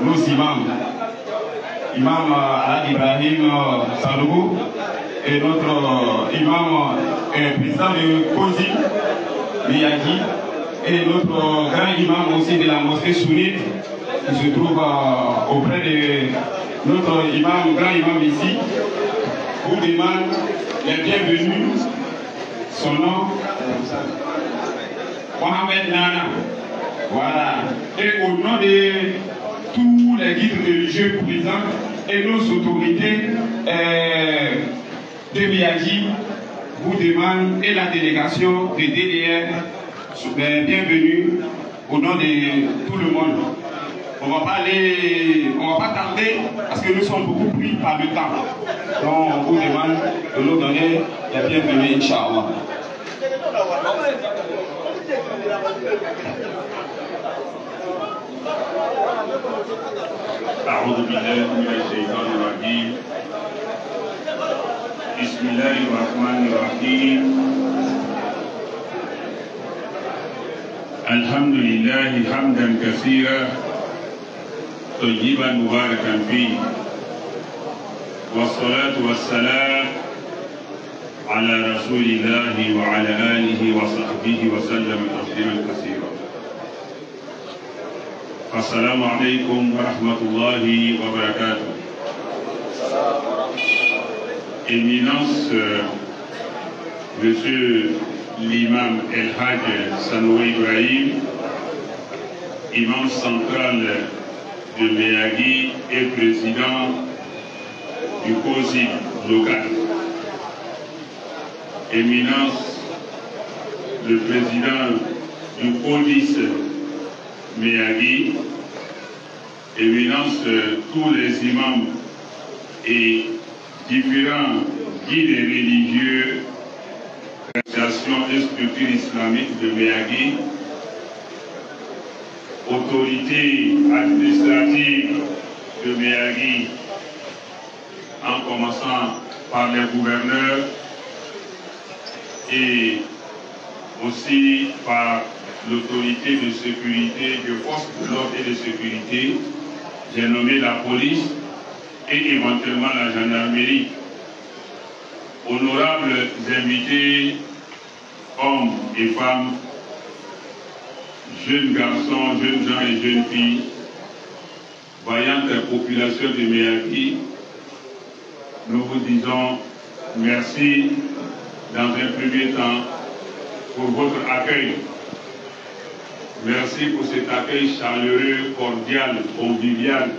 nos imams. Imam Alad Ibrahim Sanogo et notre imam président de Kozi, Miyagi, et notre grand imam aussi de la mosquée sunnite qui se trouve auprès de notre imam, grand imam ici, vous demande les bienvenus. Son nom, Mohamed Nana. Voilà. Et au nom de tous les guides religieux présents et nos autorités de Miyagi, vous demande, et la délégation de DDR, bienvenue au nom de tout le monde. On ne va pas tarder parce que nous sommes beaucoup pris par le temps. Donc on vous demande de nous donner la bienvenue, Inch'Allah. أعوذ بالله من الشيطان الرجيم بسم الله الرحمن الرحيم الحمد لله حمدا كثيرا طيبا مباركا فيه والصلاة والسلام على رسول الله وعلى آله وصحبه وسلم تسليما كثيرا. السلام عليكم ورحمة الله وبركاته. Éminence, Monsieur l'imam El Hadj Sanogo Ibrahim, imam central de Miyagi et président du COSI local. Éminence, le président du police Miyagi, Éminence, tous les imams et différents guides religieux, associations et structures islamiques de Miyagi, autorités administratives de Miyagi, en commençant par les gouverneurs et aussi par l'autorité de sécurité, de forces de l'ordre et de sécurité, j'ai nommé la police et éventuellement la gendarmerie. Honorables invités, hommes et femmes, jeunes garçons, jeunes gens et jeunes filles, vaillante population de Miyagi, nous vous disons merci dans un premier temps pour votre accueil. Merci pour cet accueil chaleureux, cordial, convivial.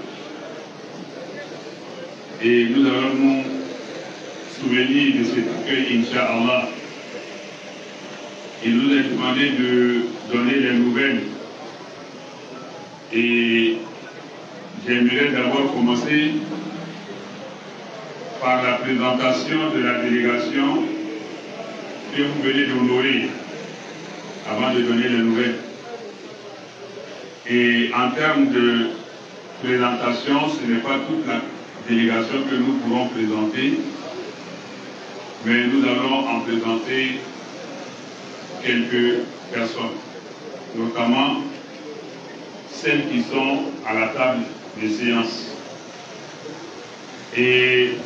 Et nous allons nous souvenir de cet accueil, Inch'Allah. Il nous a demandé de donner les nouvelles. Et j'aimerais d'abord commencer par la présentation de la délégation que vous venez d'honorer avant de donner les nouvelles. Et en termes de présentation, ce n'est pas toute la délégation que nous pourrons présenter, mais nous allons en présenter quelques personnes, notamment celles qui sont à la table de séance. Et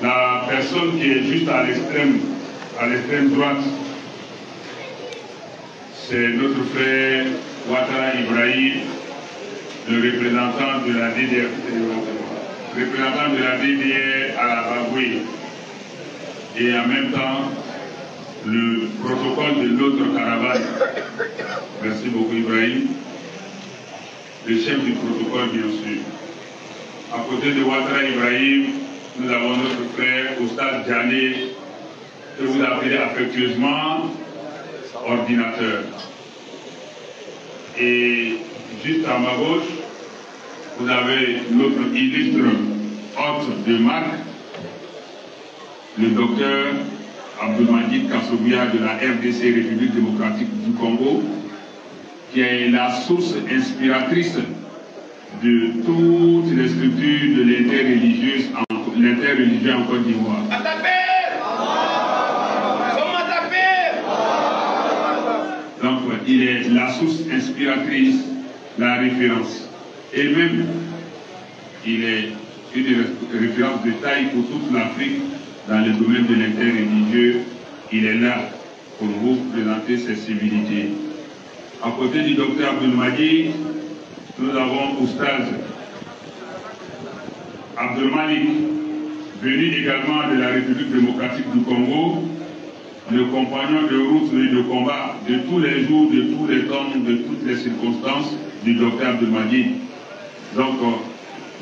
la personne qui est juste à l'extrême droite, c'est notre frère Ouattara Ibrahim, le représentant de la DDR, à la Bagoué, et en même temps le protocole de notre caravane. Merci beaucoup Ibrahim, le chef du protocole bien sûr. À côté de Ouattara Ibrahim, nous avons notre frère Oustaz Djané, que vous appelez affectueusement ordinateur. Et juste à ma gauche, vous avez notre illustre hôte de marque, le docteur Abdelmadjid Kassobia de la RDC, République démocratique du Congo, qui est la source inspiratrice de toutes les structures de l'interreligieux en Côte d'Ivoire. Donc, il est la source inspiratrice, la référence. Et même, il est une référence de taille pour toute l'Afrique dans le domaine de l'interreligieux. Il est là pour vous présenter ses civilités. À côté du docteur Abdelmadi, nous avons Oustaz Abdelmalik, venu également de la République démocratique du Congo, le compagnon de route et de combat de tous les jours, de tous les temps, de toutes les circonstances du docteur Abdelmadi. Donc,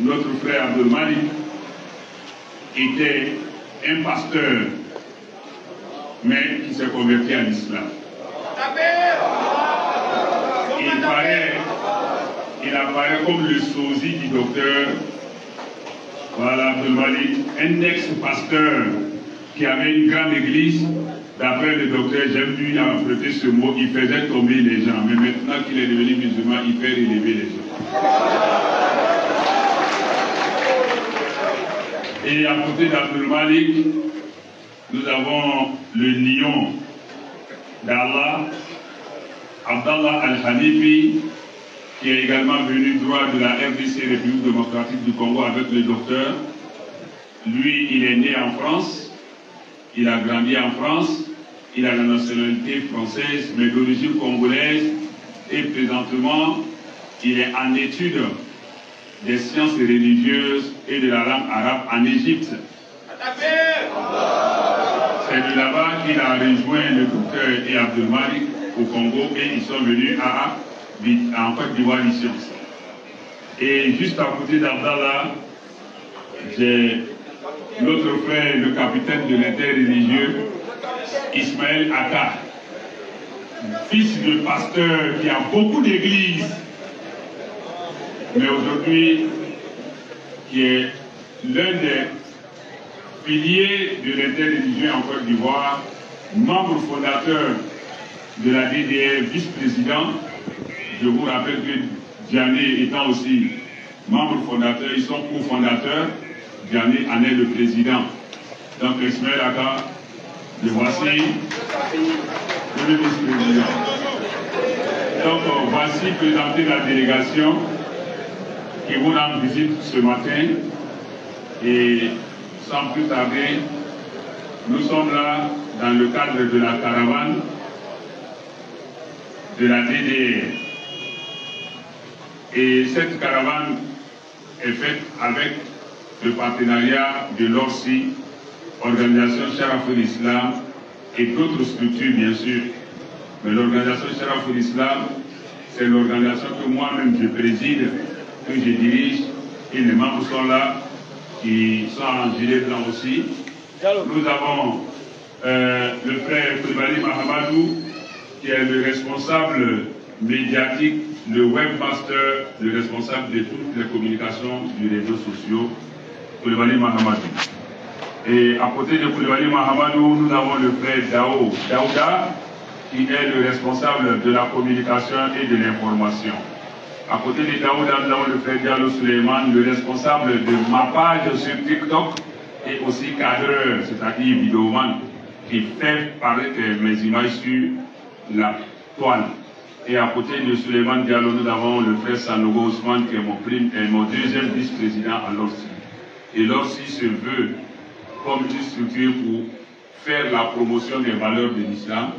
notre frère Abdelmalik était un pasteur, mais qui s'est converti à l'islam. Il apparaît comme le sosie du docteur, voilà, Abdelmalik, un ex-pasteur qui avait une grande église. D'après le docteur, j'aime lui prêter ce mot, il faisait tomber les gens. Mais maintenant qu'il est devenu musulman, il fait relever les gens. Et à côté d'Abdelmalik, nous avons le lion d'Allah, Abdallah Al-Hanifi, qui est également venu droit de la RDC, République démocratique du Congo, avec le docteur. Lui, il est né en France, il a grandi en France, il a la nationalité française, mais d'origine congolaise, et présentement, il est en études des sciences religieuses et de la langue arabe en Égypte. C'est de là-bas qu'il a rejoint le docteur et Abdelmalik au Congo, et ils sont venus en Côte d'Ivoire ici. Et juste à côté d'Abdallah, j'ai notre frère, le capitaine de l'interreligieux, Ismaël Aka, fils de pasteur qui a beaucoup d'églises, mais aujourd'hui qui est l'un des piliers de l'interreligieux en Côte d'Ivoire, membre fondateur de la DDR, vice-président. Je vous rappelle que Diané étant aussi membre fondateur, ils sont cofondateurs. Diané en est le président. Donc Ismaël Aka, le voici, le vice-président. Donc voici présenter la délégation qui vous rend visite ce matin. Et sans plus tarder, nous sommes là dans le cadre de la caravane de la DDR. Et cette caravane est faite avec le partenariat de l'ORSI, Organisation Sharaful Islam, et d'autres structures bien sûr. Mais l'Organisation Sharaful Islam, c'est l'organisation que moi-même je préside, que je dirige, et les membres sont là, qui sont en gilet blanc aussi. Nous avons le frère Koulibaly Mahamadou, qui est le responsable médiatique, le webmaster, le responsable de toutes les communications des réseaux sociaux, Koulibaly Mahamadou. Et à côté de Koulibaly Mahamadou, nous avons le frère Daouda, qui est le responsable de la communication et de l'information. À côté de Daouda, nous avons le frère Diallo Suleiman, le responsable de ma page sur TikTok, et aussi cadreur, c'est-à-dire vidéoman, qui fait paraître mes images sur la toile. Et à côté de Suleiman Diallo, nous avons le frère Sanogo Ousmane, qui est mon deuxième vice-président à l'ORSI. Et l'ORSI se veut comme une structure pour faire la promotion des valeurs de l'islam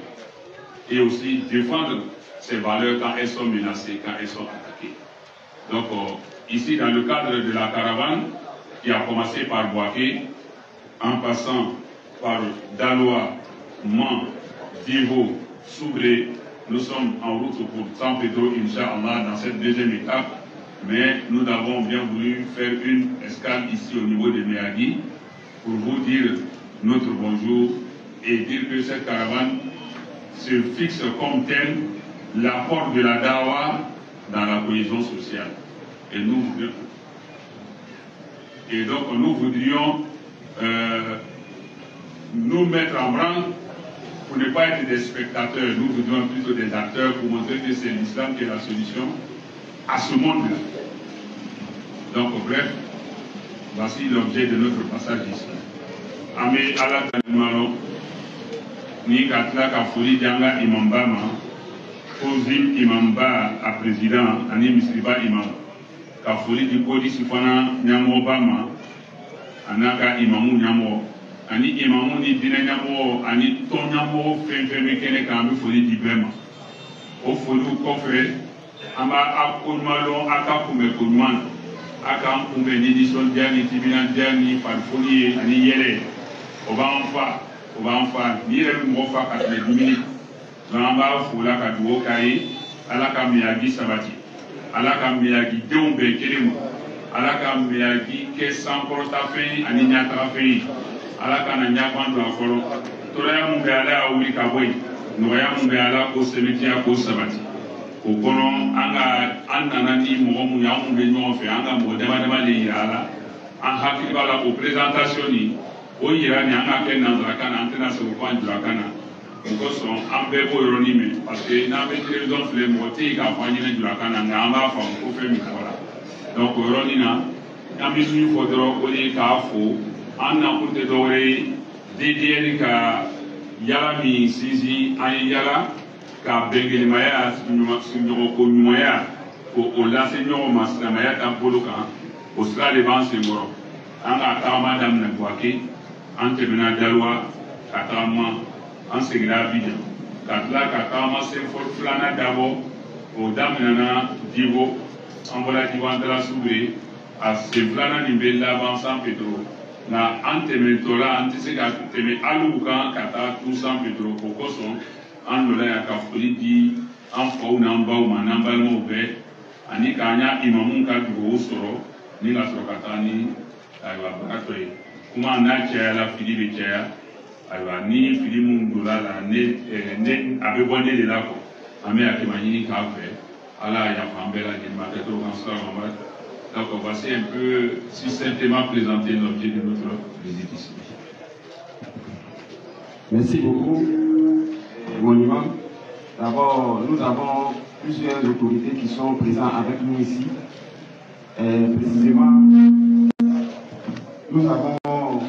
et aussi défendre ces valeurs quand elles sont menacées, quand elles sont attaquées. Donc ici, dans le cadre de la caravane, qui a commencé par Boaké, en passant par Daloa, Man, Divo, Soubré, nous sommes en route pour San Pedro, Inch'Allah, dans cette deuxième étape, mais nous avons bien voulu faire une escale ici au niveau de Méagui pour vous dire notre bonjour et dire que cette caravane se fixe comme thème l'apport de la Dawa dans la cohésion sociale. Et donc nous voudrions nous mettre en branle pour ne pas être des spectateurs, nous voudrions plutôt des acteurs pour montrer que c'est l'islam qui est la solution à ce monde-là. Donc bref, voici l'objet de notre passage ici. Amé ala Tanimalo, ni katla kafuri djanga imambama, ozim imamba à président, ani misriba imam. ka foli di polisi fana ɲɛmɔgɔba ma a n'a ka imamu ɲɛmɔgɔ ani imamu ni dinɛ ɲɛmɔgɔ ani tɔn ɲɛmɔgɔ fɛn fɛn bɛ kɛnɛ kan an bɛ foli di bɛɛ ma o foliw kɔfɛ an b'a a ko ɲuman dɔn a ka kunbɛn ko ɲuman na a k'an kunbɛn ni nisɔndiya ni timinandiya ni farifoni ye ani yɛlɛ o b'an fa o b'an fa ni yɛrɛ bɛ mɔgɔ fa ka tɛmɛ dumuni donc an b'a fo la ka dugawu k'a ye ala ka miyagi sabati ala ka miyagi denw bɛn kelen ma ala ka miyagi kɛ sankɔrɔtafɛn ye ani ɲɛtagafɛn ye ala ka na ɲafan don a kɔrɔ tɔɔrɔya mun bɛ ala y'a wuli ka bɔ yen nɔgɔya mun bɛ ala k'o sɛbɛntiya k'o sabati o kɔnɔ an nana ni mɔgɔ mun ye an mun bɛ ɲɔgɔn fɛ an ka mɔgɔ dama dama de yira a la an hakili b'a la o présentation nin o yira nin an ka kɛ nanzarakan na an tɛna se o fɔ an julakan na o kosɔn an bɛɛ b'o yɔrɔnin mɛn parce que n'an bɛ télévision filɛ mɔgɔ tɛ yen k'a fɔ an ɲɛna julakan na nka an b'a faamu ko fɛn min fɔra donc o yɔrɔnin na an bɛ min fɔ dɔrɔn o de ye k'a fo an nakun tɛ dɔwɛrɛ ye DDR ka yala min sinsin an ye yala ka bɛngelimaya sigiɲɔgɔnko ɲumanya k'o lase ɲɔgɔn ma silamɛya taabolo kan o sira de b'an senkɔrɔ an ka tagama daminɛ Buwake an tɛmɛna Daluwa ka tagama an seginna Abidjan ka tila ka tagama senfɔri filanan dabɔ o daminɛna Dibo an bɔra Dibo an taara Subre a sen filanan nin bɛ laban San Petro nka an tɛmɛtɔla an tɛ se ka tɛmɛ Alugu kan ka taa tu San Petro o kosɔn an dɔla yan ka foli di an faw n'an baw ma n'an balimaw bɛɛ ani k'an y'a imamu ka dugawu sɔrɔ ni ka sɔrɔ ka taa ni ayiwa bagatɔ ye kuma n'a cayala fili bɛ caya ayiwa ni fili mun donna la a bɛ bɔ ne de la kɔ an bɛ hakilima ɲini k'a fɛ ala y'a yafa an bɛɛ lajɛlen ma kɛ cogo kan sira ma donc on va un peu succinctement présenter l'objet de notre visite ici. Merci beaucoup, mon imam. D'abord, nous avons plusieurs autorités qui sont présentes avec nous ici. Précisément, nous avons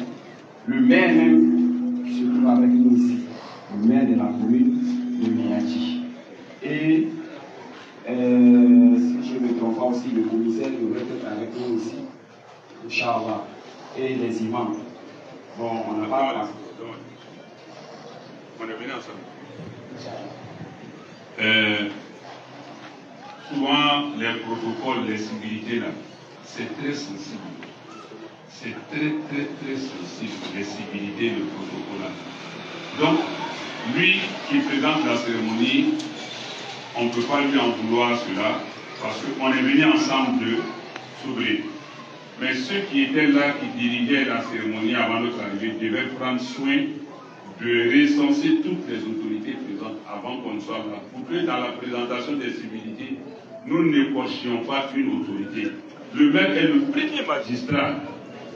le maire même qui se trouve avec nous ici, le maire de la commune de Miyaji. Et si je ne me trompe pas aussi, le commissaire devrait être avec nous ici, Inch'Allah, et les imams. Bon, on n'a pas... On est venu ensemble. Souvent, les protocoles, les civilités, là, c'est très sensible. C'est très sensible, les civilités, le protocole. Là. Donc, lui qui présente la cérémonie, on ne peut pas lui en vouloir cela, parce qu'on est venu ensemble de s'ouvrir. Mais ceux qui étaient là, qui dirigeaient la cérémonie avant notre arrivée, devaient prendre soin de recenser toutes les autorités présentes avant qu'on soit là. Pour que dans la présentation des civilités, nous n'écorchions pas une autorité. Le maire est le premier magistrat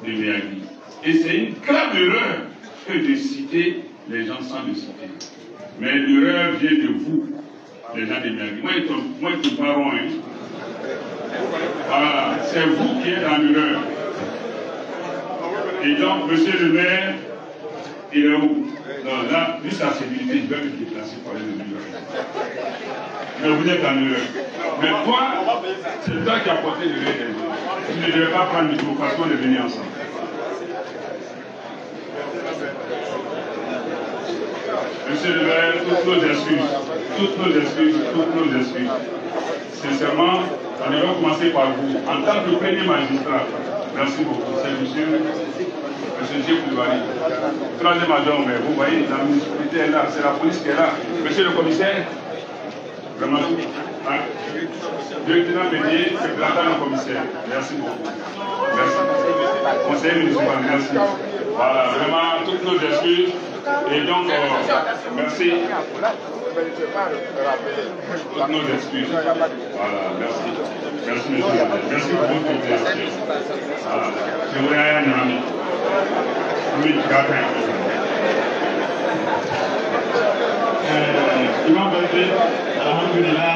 de Miyagi. Et c'est une grave erreur que de citer les gens sans le citer. Mais l'erreur vient de vous, les gens de Miyagi. Moi, je suis parent. Voilà, c'est vous qui êtes dans l'erreur. Et donc, monsieur le maire, il est où? Non, là, vu sa civilité, je vais me déplacer pour aller le bureau. Mais vous êtes en erreur. Mais toi, c'est toi qui as porté le relais. Tu ne devais pas prendre le micro parce qu'on est venus ensemble. Monsieur le maire, toutes nos excuses. Sincèrement, on devrait commencer par vous. En tant que premier magistrat, merci beaucoup. C'est monsieur Koulibaly. Troisième adjoint, mais vous voyez, la municipalité est là, c'est la police qui est là. Monsieur le commissaire, vraiment, lieutenant Bédier, secrétaire du commissaire. Merci beaucoup. Merci. Conseiller municipal, merci. Voilà, vraiment, toutes nos excuses. Et donc, merci. Toutes nos excuses. Voilà, merci. Merci, monsieur. Merci pour votre excuses. Voilà. Je voudrais aller à Nami. Oui, Gapin. Imam Belvé, alhamdulillah,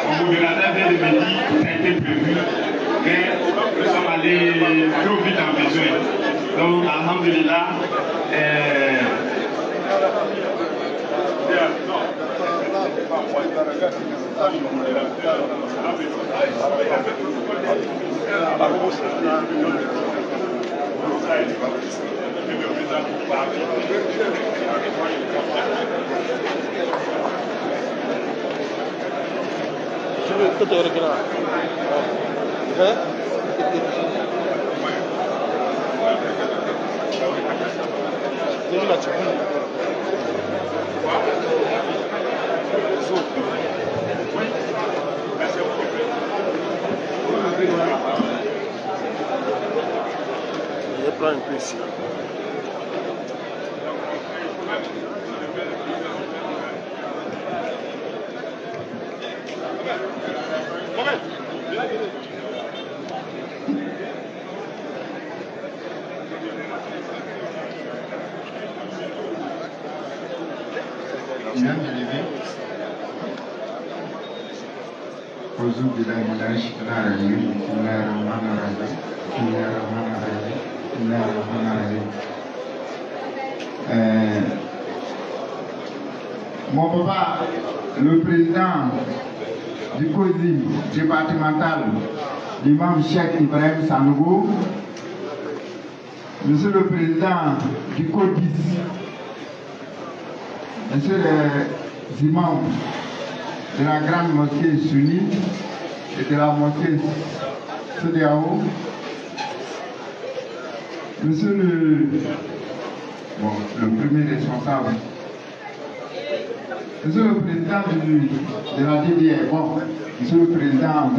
mon modérateur vient de me dire que ça a été prévu, mais nous sommes allés trop vite en besoin. Donc, alhamdulillah, Je prends un peu ici. Mesdames et messieurs, Auzu billahi minash shaitanir rajim. Bismillahirrahmanirrahim. Bismillahirrahmanirrahim. Bismillahirrahmanirrahim. Mon papa, le président du COSI départemental, l'imam Cheikh Ibrahim Sanogo, monsieur le président du CODIS, monsieur les imams de la grande mosquée sunnite et de la mosquée CEDEAO, monsieur le premier responsable, monsieur le président de la DDR, monsieur le président,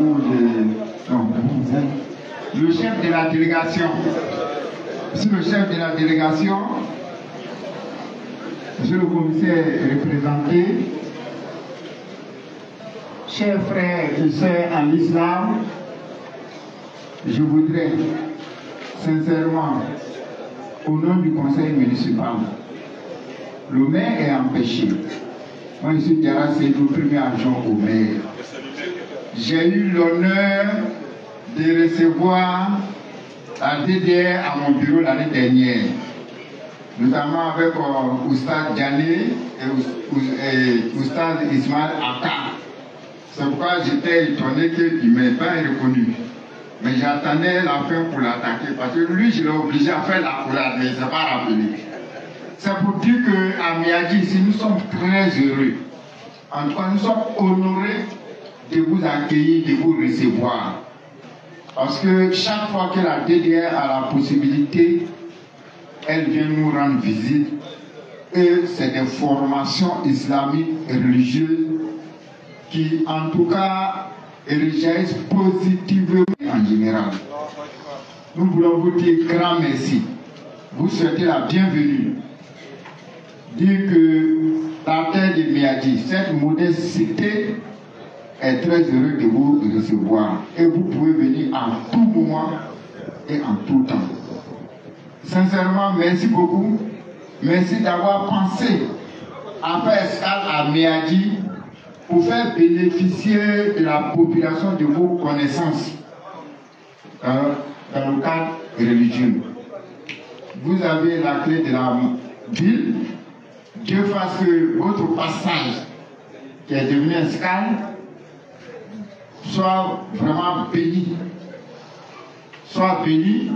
le chef de la délégation, monsieur le chef de la délégation, monsieur le commissaire représenté, chers frères et sœurs en l'islam, je voudrais sincèrement, au nom du conseil municipal, le maire est empêché. Moi, je suis Diarra Seydou, premier adjoint au maire. J'ai eu l'honneur de recevoir la DDR à mon bureau l'année dernière, notamment avec Oustad Diané et Oustad Ismaël Aka. C'est pourquoi j'étais étonné qu'il ne m'ait pas reconnu. Mais j'attendais la fin pour l'attaquer, parce que lui, je l'ai obligé à faire la coulade, mais il ne s'est pas rappelé. C'est pour dire qu'à Miyagi, ici, nous sommes très heureux. En tout cas, nous sommes honorés de vous accueillir, de vous recevoir. Parce que chaque fois que la DDR a la possibilité, elle vient nous rendre visite. Et c'est des formations islamiques et religieuses qui, en tout cas, réagissent positivement en général. Nous voulons vous dire grand merci. Vous souhaitez la bienvenue. Dire que la terre de Miyagi, cette modeste cité, est très heureux de vous recevoir. Et vous pouvez venir en tout moment et en tout temps. Sincèrement, merci beaucoup. Merci d'avoir pensé à faire escale à Miyagi pour faire bénéficier de la population de vos connaissances dans le cadre religieux. Vous avez la clé de la ville. Dieu fasse que votre passage, qui est devenu escale, soit vraiment béni. Soit béni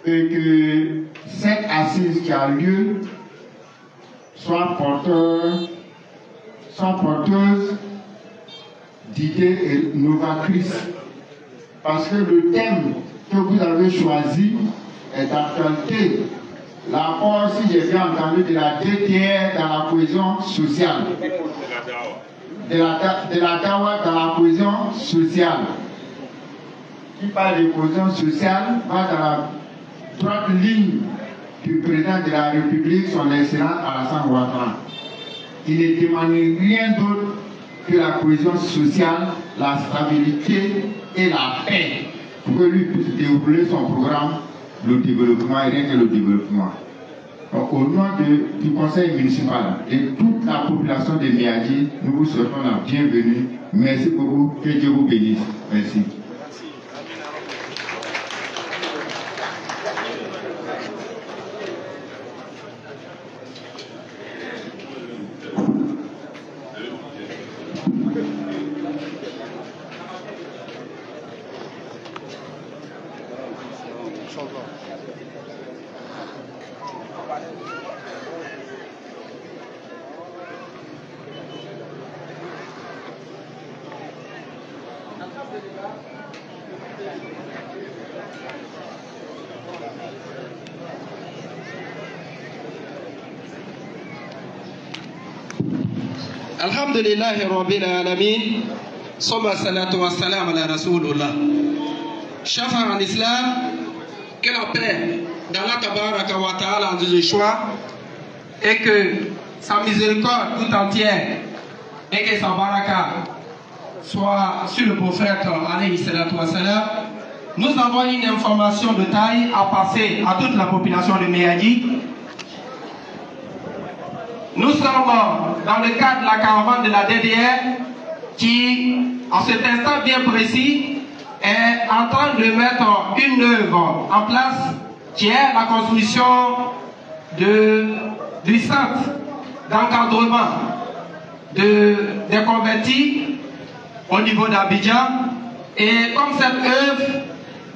et que cette assise qui a lieu soit porteuse d'idées novatrices. Parce que le thème que vous avez choisi est d'actualité. L'apport, si j'ai bien entendu, de la DDR dans la cohésion sociale. De la Dawa dans la cohésion sociale. Qui parle de cohésion sociale va dans la droite ligne du président de la République, son excellence Alassane Ouattara. Il ne demande rien d'autre que la cohésion sociale, la stabilité et la paix pour que lui puisse dérouler son programme, le développement et rien que le développement. Donc, au nom du conseil municipal et de toute la population de Miyagi, nous vous souhaitons la bienvenue. Merci beaucoup. Que Dieu vous bénisse. Merci. Alhamdulillahi Rabbil Alamin. Soma salatu wa salam ala Rasulullah. Chers frères en islam, que la paix d'Allah Tabaraka wa Ta'ala du choix et que sa miséricorde tout entière et que sa baraka soit sur le prophète alayhi salatu wa salam. Nous avons une information de taille à passer à toute la population de Méadi. Nous sommes dans le cadre de la caravane de la DDR qui, à cet instant bien précis, est en train de mettre une œuvre en place qui est la construction du centre d'encadrement des convertis au niveau d'Abidjan. Et comme cette œuvre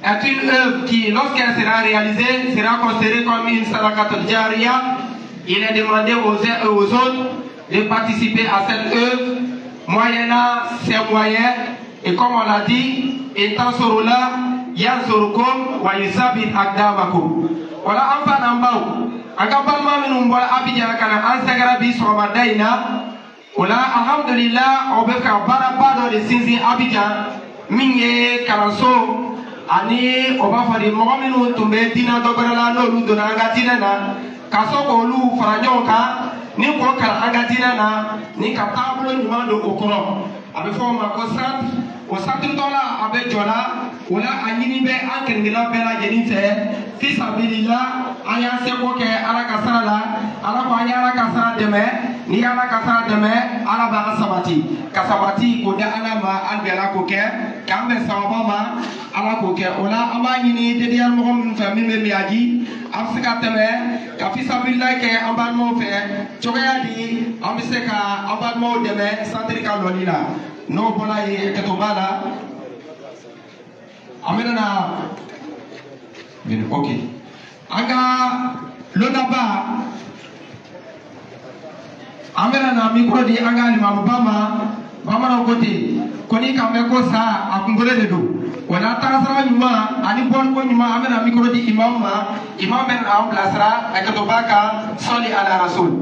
est une œuvre qui, lorsqu'elle sera réalisée, sera considérée comme une sadakat al-jariya, il est demandé aux uns et aux autres de participer à cette œuvre moyennant ses moyens. Et comme on l'a dit, étant sorola, yansorukum wa yusabit akdamakum. Voilà, enfin en bas. En campagne, nous avons Abidjan kana ansagarabi somadaina. Voilà, alhamdulillah, on veut faire barabado de Sinzi Abidjan. Minye karanso. Ani, on va faire des moments où nous tombons dina dobrala no lu donanga dina. Kaso olu faranyoka ni ko kala angatina na ni kapablo nyuma do okoro abe fo ma ko sat o satu dola abe jola wala anyini be ankengila bela jenite fi sabilillah aya se ko ke ala kasala ala ko aya ala kasala deme ni ala kasala deme ala ba kasabati ko da ala ma albela ko ke kambe sawaba ala ko ke wala amanyini de dial mo min famille mi aji afsika teme ka fi sabilillah ke ambalmo fe chogayadi ambiseka ambalmo deme santrika lolila no bola ye ketobala amena bien ok aga lodaba amena na mikro di aga ni mabama mama na kote koni kambe ko sa akumbole de do wala tarasara nyuma ani bon ko nyuma amena mikro di imam ben am plasra eketobaka soli ala rasul.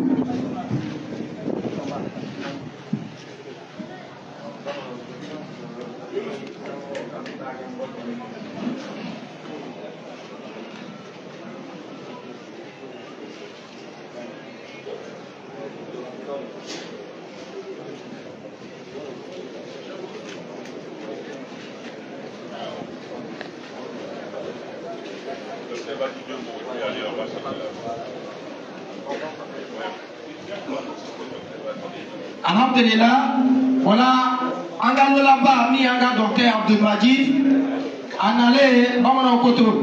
Alhamdulillah, voilà, anga lolaba mi anga docteur Abdul Majid, anale bamana koto,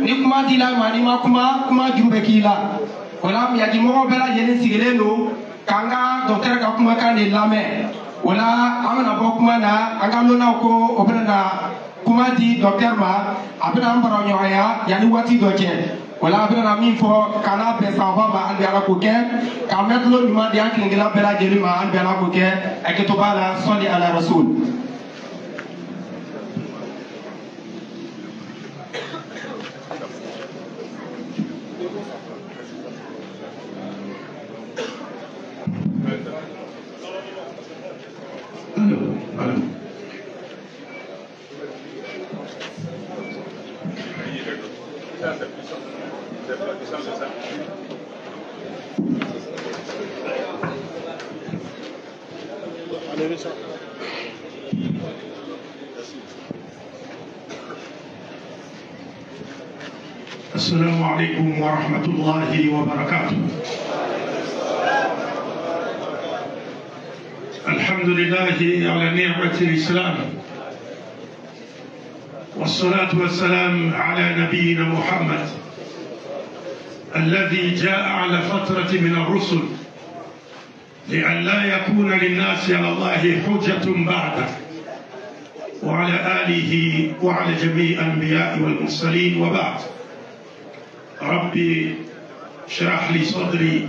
ni kuma dila mani ma kuma jumbe kila, voilà mi yaki mo bela yene sigele no, kanga docteur ka kuma kan de lame, voilà amana bo kuma na anga lona ko obena kuma di docteur ma, abena ambaro nyoya yani wati doje. Voilà, après la mine for kana pesa baba andi ala koke ka metlo nyuma di akingila bela jelima andi ala koke eketobala soli ala rasul. السلام عليكم ورحمة الله وبركاته. الحمد لله على نعمة الإسلام والصلاة والسلام على نبينا محمد الذي جاء على فترة من الرسل لئلا يكون للناس على الله حجة بعده وعلى آله وعلى جميع الأنبياء والمرسلين وبعد. ربي اشرح لي صدري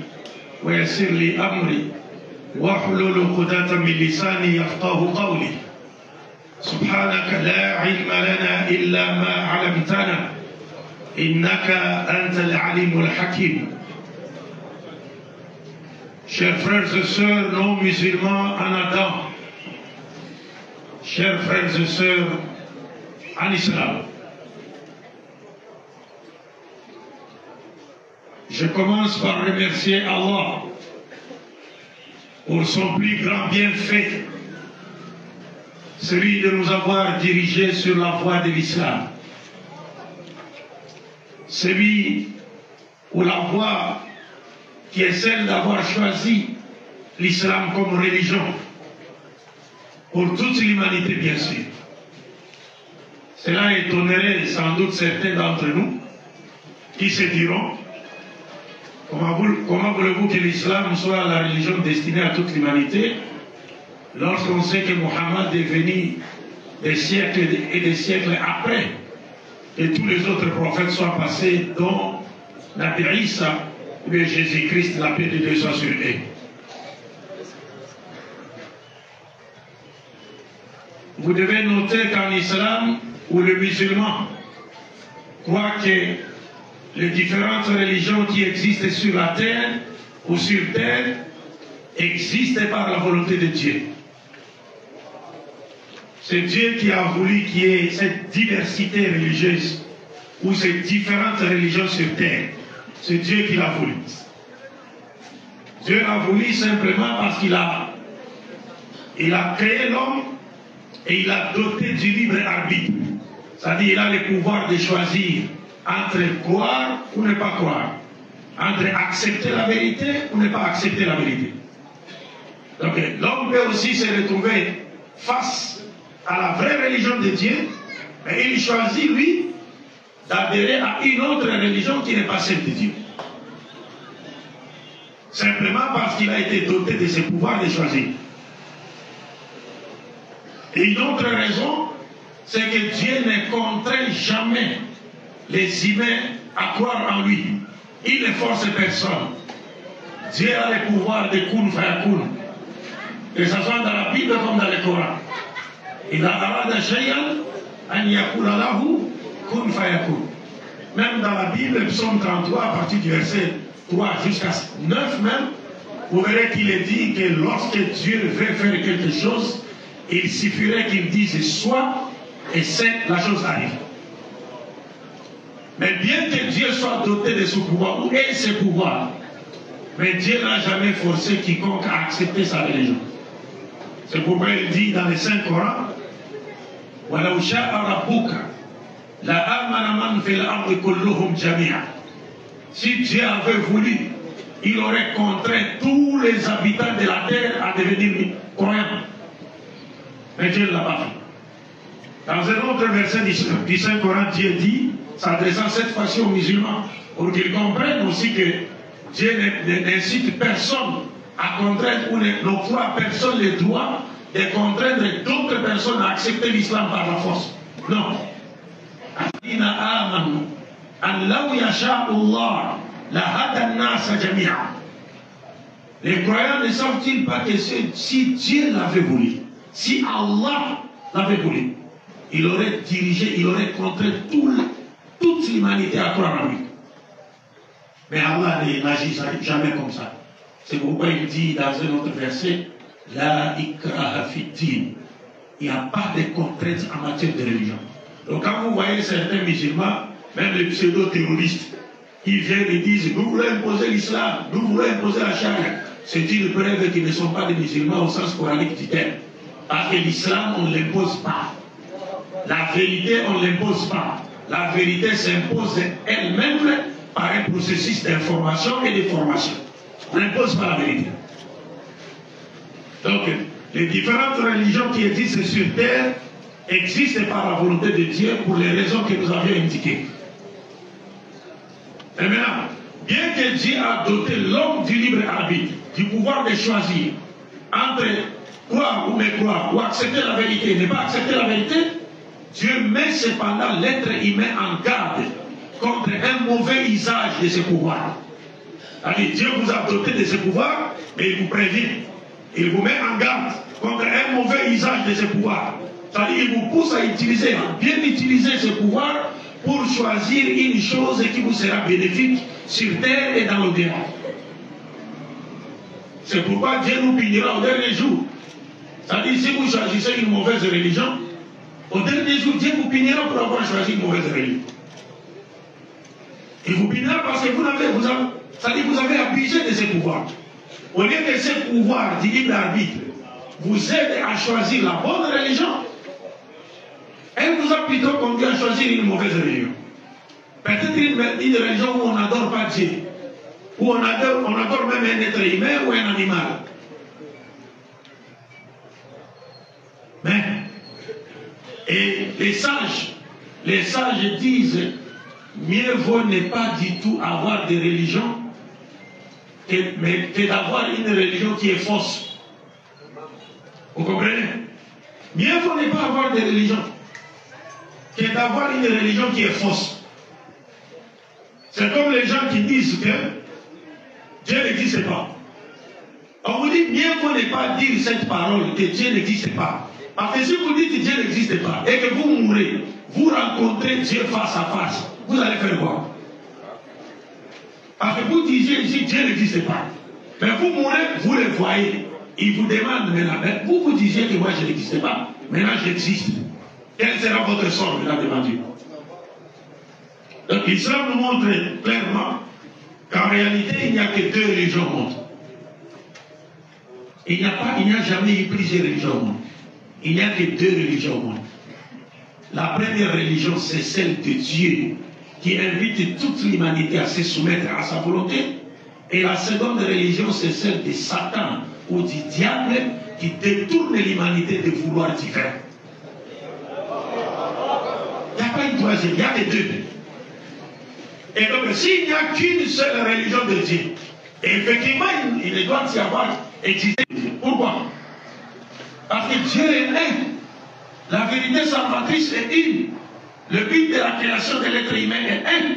ويسر لي أمري واحلل عقدة من لساني يفقه قولي. سبحانك لا علم لنا إلا ما علمتنا إنك أنت العليم الحكيم. Chers frères et sœurs non musulmans en Adam, chers frères et sœurs en islam, je commence par remercier Allah pour son plus grand bienfait, celui de nous avoir dirigés sur la voie de l'islam, celui où la voie qui est celle d'avoir choisi l'islam comme religion pour toute l'humanité, bien sûr. Cela étonnerait sans doute certains d'entre nous qui se diront: comment voulez-vous que l'islam soit la religion destinée à toute l'humanité lorsqu'on sait que Mohammed est venu des siècles et des siècles après que tous les autres prophètes soient passés, dont Nabi Isa, mais Jésus-Christ, la paix de Dieu soit sur eux. Vous devez noter qu'en islam, où le musulman croit que les différentes religions qui existent sur la terre ou sur terre existent par la volonté de Dieu. C'est Dieu qui a voulu qu'il y ait cette diversité religieuse ou ces différentes religions sur terre. C'est Dieu qui l'a voulu. Dieu l'a voulu simplement parce qu'il a créé l'homme et il a doté du libre arbitre. C'est-à-dire qu'il a le pouvoir de choisir entre croire ou ne pas croire, entre accepter la vérité ou ne pas accepter la vérité. Donc l'homme peut aussi se retrouver face à la vraie religion de Dieu, mais il choisit, lui, d'adhérer à une autre religion qui n'est pas celle de Dieu. Simplement parce qu'il a été doté de ce pouvoir de choisir. Et une autre raison, c'est que Dieu ne contraint jamais les humains à croire en lui. Il ne force personne. Dieu a le pouvoir de kun fayakun, que ce soit dans la Bible comme dans le Coran. Il a arada shay'an an yakuna lahu kun fayakun. Même dans la Bible, psaume 33, à partir du verset 3 jusqu'à 9 même, vous verrez qu'il est dit que lorsque Dieu veut faire quelque chose, il suffirait qu'il dise soit, et c'est la chose arrive. Mais bien que Dieu soit doté de ce pouvoir, ou ait ce pouvoir, mais Dieu n'a jamais forcé quiconque à accepter sa religion. C'est pourquoi il dit dans les Saint Coran: وَلَوْ شَاءَ رَبُّكَ لَآمَنَ مَنْ فِي الْأَرْضِ كُلُّهُمْ جَمِيعًا. Si Dieu avait voulu, il aurait contraint tous les habitants de la terre à devenir croyants. Mais Dieu ne l'a pas fait. Dans un autre verset du Saint-Coran, Dieu dit, s'adressant cette fois-ci aux musulmans, pour qu'ils comprennent aussi que Dieu n'incite personne à contraindre ou n'octroie à personne le droit de contraindre d'autres personnes à accepter l'islam par la force. Non. Les croyants ne savent-ils pas que si Dieu l'avait voulu, si Allah l'avait voulu, il aurait dirigé, il aurait contraint toute l'humanité à croire en lui. Mais Allah n'agit jamais comme ça. C'est pourquoi il dit dans un autre verset: La ikraha fi-din. Il n'y a pas de contraintes en matière de religion. Donc quand vous voyez certains musulmans, même les pseudo-terroristes, ils viennent et disent: nous voulons imposer l'islam, nous voulons imposer la charia. C'est une preuve qu'ils ne sont pas des musulmans au sens coranique du terme. Parce que l'islam, on ne l'impose pas. La vérité, on ne l'impose pas. La vérité s'impose elle-même par un processus d'information et de formation. On n'impose pas la vérité. Donc, les différentes religions qui existent sur terre existent par la volonté de Dieu pour les raisons que nous avions indiquées. Et maintenant, bien que Dieu a doté l'homme du libre arbitre, du pouvoir de choisir entre croire ou ne croire, ou accepter la vérité, ne pas accepter la vérité, Dieu met cependant l'être humain en garde contre un mauvais usage de ce pouvoir. Alors, Dieu vous a doté de ce pouvoir, mais il vous prévient. Il vous met en garde contre un mauvais usage de ce pouvoir, C'est-à-dire qu'il vous pousse à utiliser, bien utiliser ce pouvoir pour choisir une chose qui vous sera bénéfique sur terre et dans l'au-delà. C'est pourquoi Dieu nous punira au dernier jour. C'est-à-dire, si vous choisissez une mauvaise religion, au dernier jour, Dieu vous punira pour avoir choisi une mauvaise religion. Il vous punira parce que vous avez abusé de ces pouvoirs. Au lieu que ces pouvoirs du libre arbitre vous aident à choisir la bonne religion, elle vous a plutôt conduit à choisir une mauvaise religion. Peut-être une religion où on n'adore pas Dieu, où on adore même un être humain ou un animal. Mais, et les sages disent, mieux vaut ne pas du tout avoir de religion que d'avoir une religion qui est fausse. Vous comprenez? Mieux vaut ne pas avoir de religion que d'avoir une religion qui est fausse. C'est comme les gens qui disent que Dieu n'existe pas. On vous dit, mieux vaut ne pas dire cette parole que Dieu n'existe pas. Parce que si vous dites que Dieu n'existe pas et que vous mourrez, vous rencontrez Dieu face à face, vous allez faire quoi? Parce que vous disiez ici Dieu n'existe pas. Mais vous mourrez, vous le voyez. Il vous demande maintenant, vous disiez que moi je n'existe pas. Maintenant j'existe. Quel sera votre sort maintenant devant Dieu? Donc l'islam nous montre clairement qu'en réalité il n'y a que deux religions au monde. Il n'y a jamais eu plusieurs religions au monde. Il n'y a que deux religions au monde. La première religion, c'est celle de Dieu, qui invite toute l'humanité à se soumettre à sa volonté. Et la seconde religion, c'est celle de Satan ou du diable, qui détourne l'humanité de vouloir divin. Il n'y a pas une troisième, il y a que deux. Et donc, s'il n'y a qu'une seule religion de Dieu, effectivement, il doit y avoir existé. Pourquoi? Parce que Dieu est un. La vérité salvatrice est une. Le but de la création de l'être humain est un.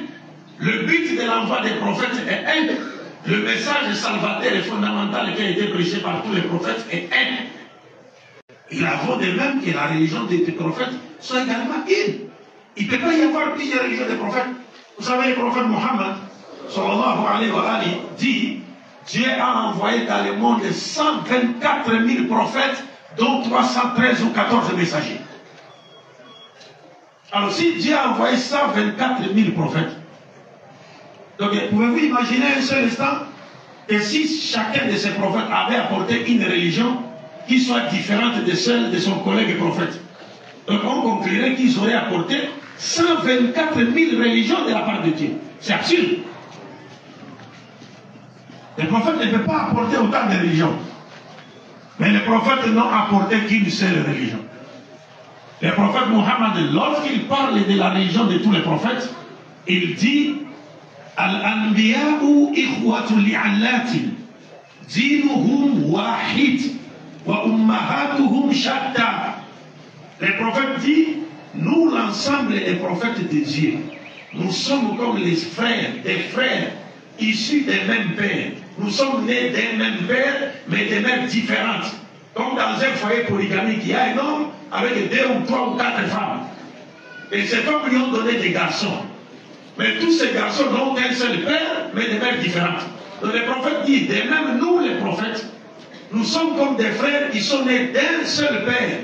Le but de l'envoi des prophètes est un. Le message salvateur et fondamental qui a été prêché par tous les prophètes est un. Il avant de même que la religion des prophètes soit également une. Il ne peut pas y avoir plusieurs religions des prophètes. Vous savez, le prophète Mohammed, sallallahu alayhi wa alihi, dit, Dieu a envoyé dans le monde 124 000 prophètes, dont 313 ou 14 messagers. Alors si Dieu a envoyé 124 000 prophètes, donc pouvez-vous imaginer un seul instant que si chacun de ces prophètes avait apporté une religion qui soit différente de celle de son collègue prophète, donc on conclurait qu'ils auraient apporté 124 000 religions de la part de Dieu. C'est absurde. Les prophètes ne peuvent pas apporter autant de religions. Mais les prophètes n'ont apporté qu'une seule religion. Le prophète Mohammed, lorsqu'il parle de la religion de tous les prophètes, il dit Al-Anbiya'u ikhwatul li'allatin, dinuhum wahid, wa ummahatuhum shatta. Les prophètes disent, nous l'ensemble des prophètes de Dieu, nous sommes comme les frères, des frères issus des mêmes pères. Nous sommes nés d'un même père, mais de mères différentes. Comme dans un foyer polygamique, il y a un homme avec 2 ou 3 ou 4 femmes. Et ces femmes lui ont donné des garçons. Mais tous ces garçons n'ont qu'un seul père, mais de mères différentes. Donc les prophètes disent, de même nous les prophètes, nous sommes comme des frères qui sont nés d'un seul père,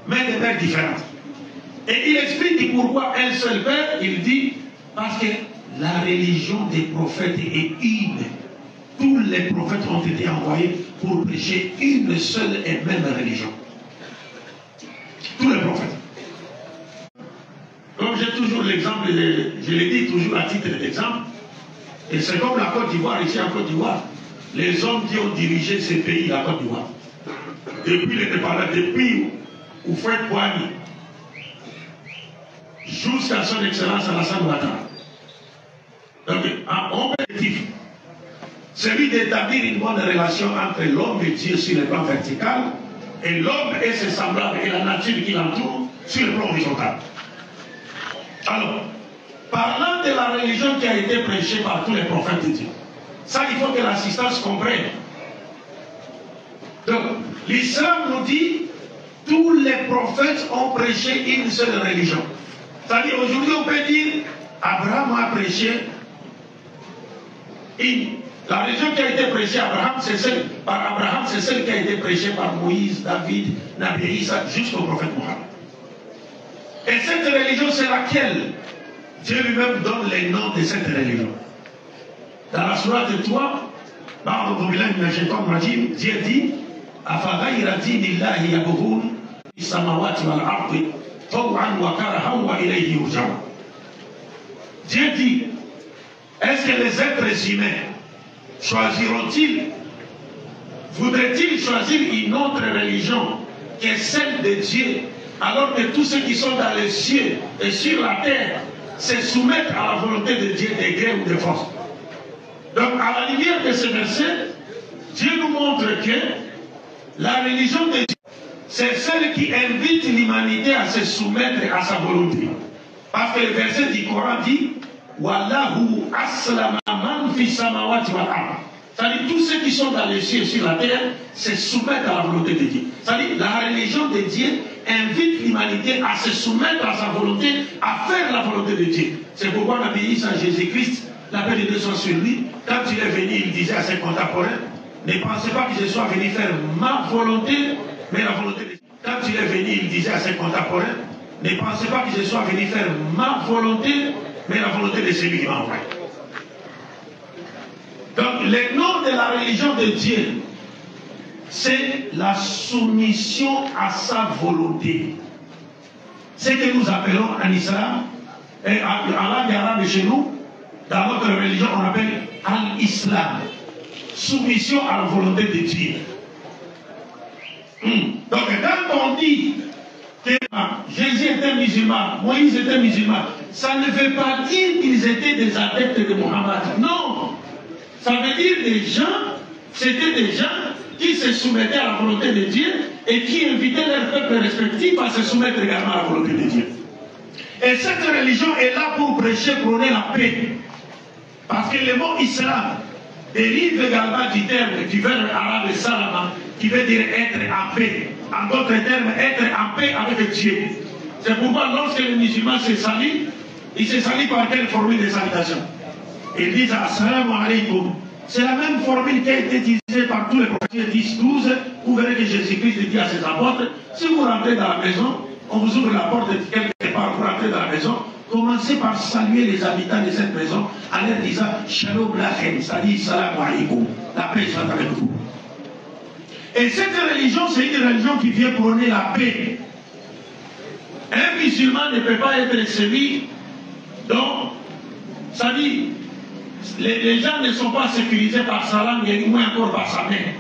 mais de mères différentes. Et il explique pourquoi un seul père, il dit, parce que la religion des prophètes est une. Tous les prophètes ont été envoyés pour prêcher une seule et même religion. Tous les prophètes. Comme j'ai toujours l'exemple, je le dis toujours à titre d'exemple, et c'est comme la Côte d'Ivoire, ici en Côte d'Ivoire, les hommes qui ont dirigé ces pays, la Côte d'Ivoire, depuis l'indépendance, depuis Houphouët Boigny, jusqu'à son excellence Alassane Ouattara. Donc, en objectif, celui d'établir une bonne relation entre l'homme et Dieu sur le plan vertical, et l'homme et ses semblables et la nature qui l'entoure sur le plan horizontal. Alors, parlant de la religion qui a été prêchée par tous les prophètes de Dieu, ça il faut que l'assistance comprenne. Donc, l'islam nous dit tous les prophètes ont prêché une seule religion. C'est-à-dire, aujourd'hui, on peut dire, Abraham a prêché la religion qui a été prêchée par Abraham, c'est celle qui a été prêchée par Moïse, David, Nabi Isa, jusqu'au prophète Mohammed. Et cette religion, c'est laquelle Dieu lui-même donne les noms de cette religion. Dans la sourate 3, Dieu dit, أَفَغَيْرَ دِينِ اللَّهِ يَبْغُونَ فِي السَّمَاوَاتِ وَالْأَرْضِ طَوْعًا وَكَرْهًا وَإِلَيْهِ يُرْجَعُونَ. Dieu dit, est-ce que les êtres humains choisiront-ils, voudraient-ils choisir une autre religion que celle de Dieu, alors que tous ceux qui sont dans les cieux et sur la terre se soumettent à la volonté de Dieu de gré ou de force? Donc, à la lumière de ce verset, Dieu nous montre que la religion de Dieu, c'est celle qui invite l'humanité à se soumettre à sa volonté. Parce que le verset du Coran dit, Wallahu aslama man fi samawati wal ard. C'est-à-dire, tous ceux qui sont dans les cieux et sur la terre se soumettent à la volonté de Dieu. C'est-à-dire, la religion de Dieu invite l'humanité à se soumettre à sa volonté, à faire la volonté de Dieu. C'est pourquoi Nabi Isa, Jésus-Christ, la paix de Dieu soit sur lui, quand il est venu, il disait à ses contemporains, ne pensez pas que je sois venu faire ma volonté, mais la volonté de Dieu. Quand il est venu, il disait à ses contemporains, ne pensez pas que je sois venu faire ma volonté, mais la volonté de celui qui m'a envoyé. Donc, le nom de la religion de Dieu, c'est la soumission à sa volonté. Ce que nous appelons en islam, et en langue arabe chez nous, dans notre religion, on appelle al-islam. Soumission à la volonté de Dieu. Donc, quand on dit que Jésus était musulman, Moïse était musulman, ça ne veut pas dire qu'ils étaient des adeptes de Mohammed. Non. Ça veut dire des gens, c'était des gens qui se soumettaient à la volonté de Dieu et qui invitaient leurs peuples respectifs à se soumettre également à la volonté de Dieu. Et cette religion est là pour prêcher, prôner la paix. Parce que le mot islam dérive également du terme, du verbe arabe salama, qui veut dire être en paix. En d'autres termes, être en paix avec Dieu. C'est pourquoi lorsque le musulman se salue, il se salue par quelle formule de salutation? Ils disent assalamu alaikum. C'est la même formule qui a été utilisée par tous les prophètes 10, 12. Vous verrez que Jésus-Christ dit à ses apôtres, si vous rentrez dans la maison, on vous ouvre la porte de quelque part, vous rentrez dans la maison, commencez par saluer les habitants de cette maison en leur disant Shalom lachem, c'est-à-dire Salam alaikum, la paix soit avec vous. Et cette religion, c'est une religion qui vient prôner la paix. Un musulman ne peut pas être celui dont, c'est-à-dire, les gens ne sont pas sécurisés par sa langue et moins encore par sa main.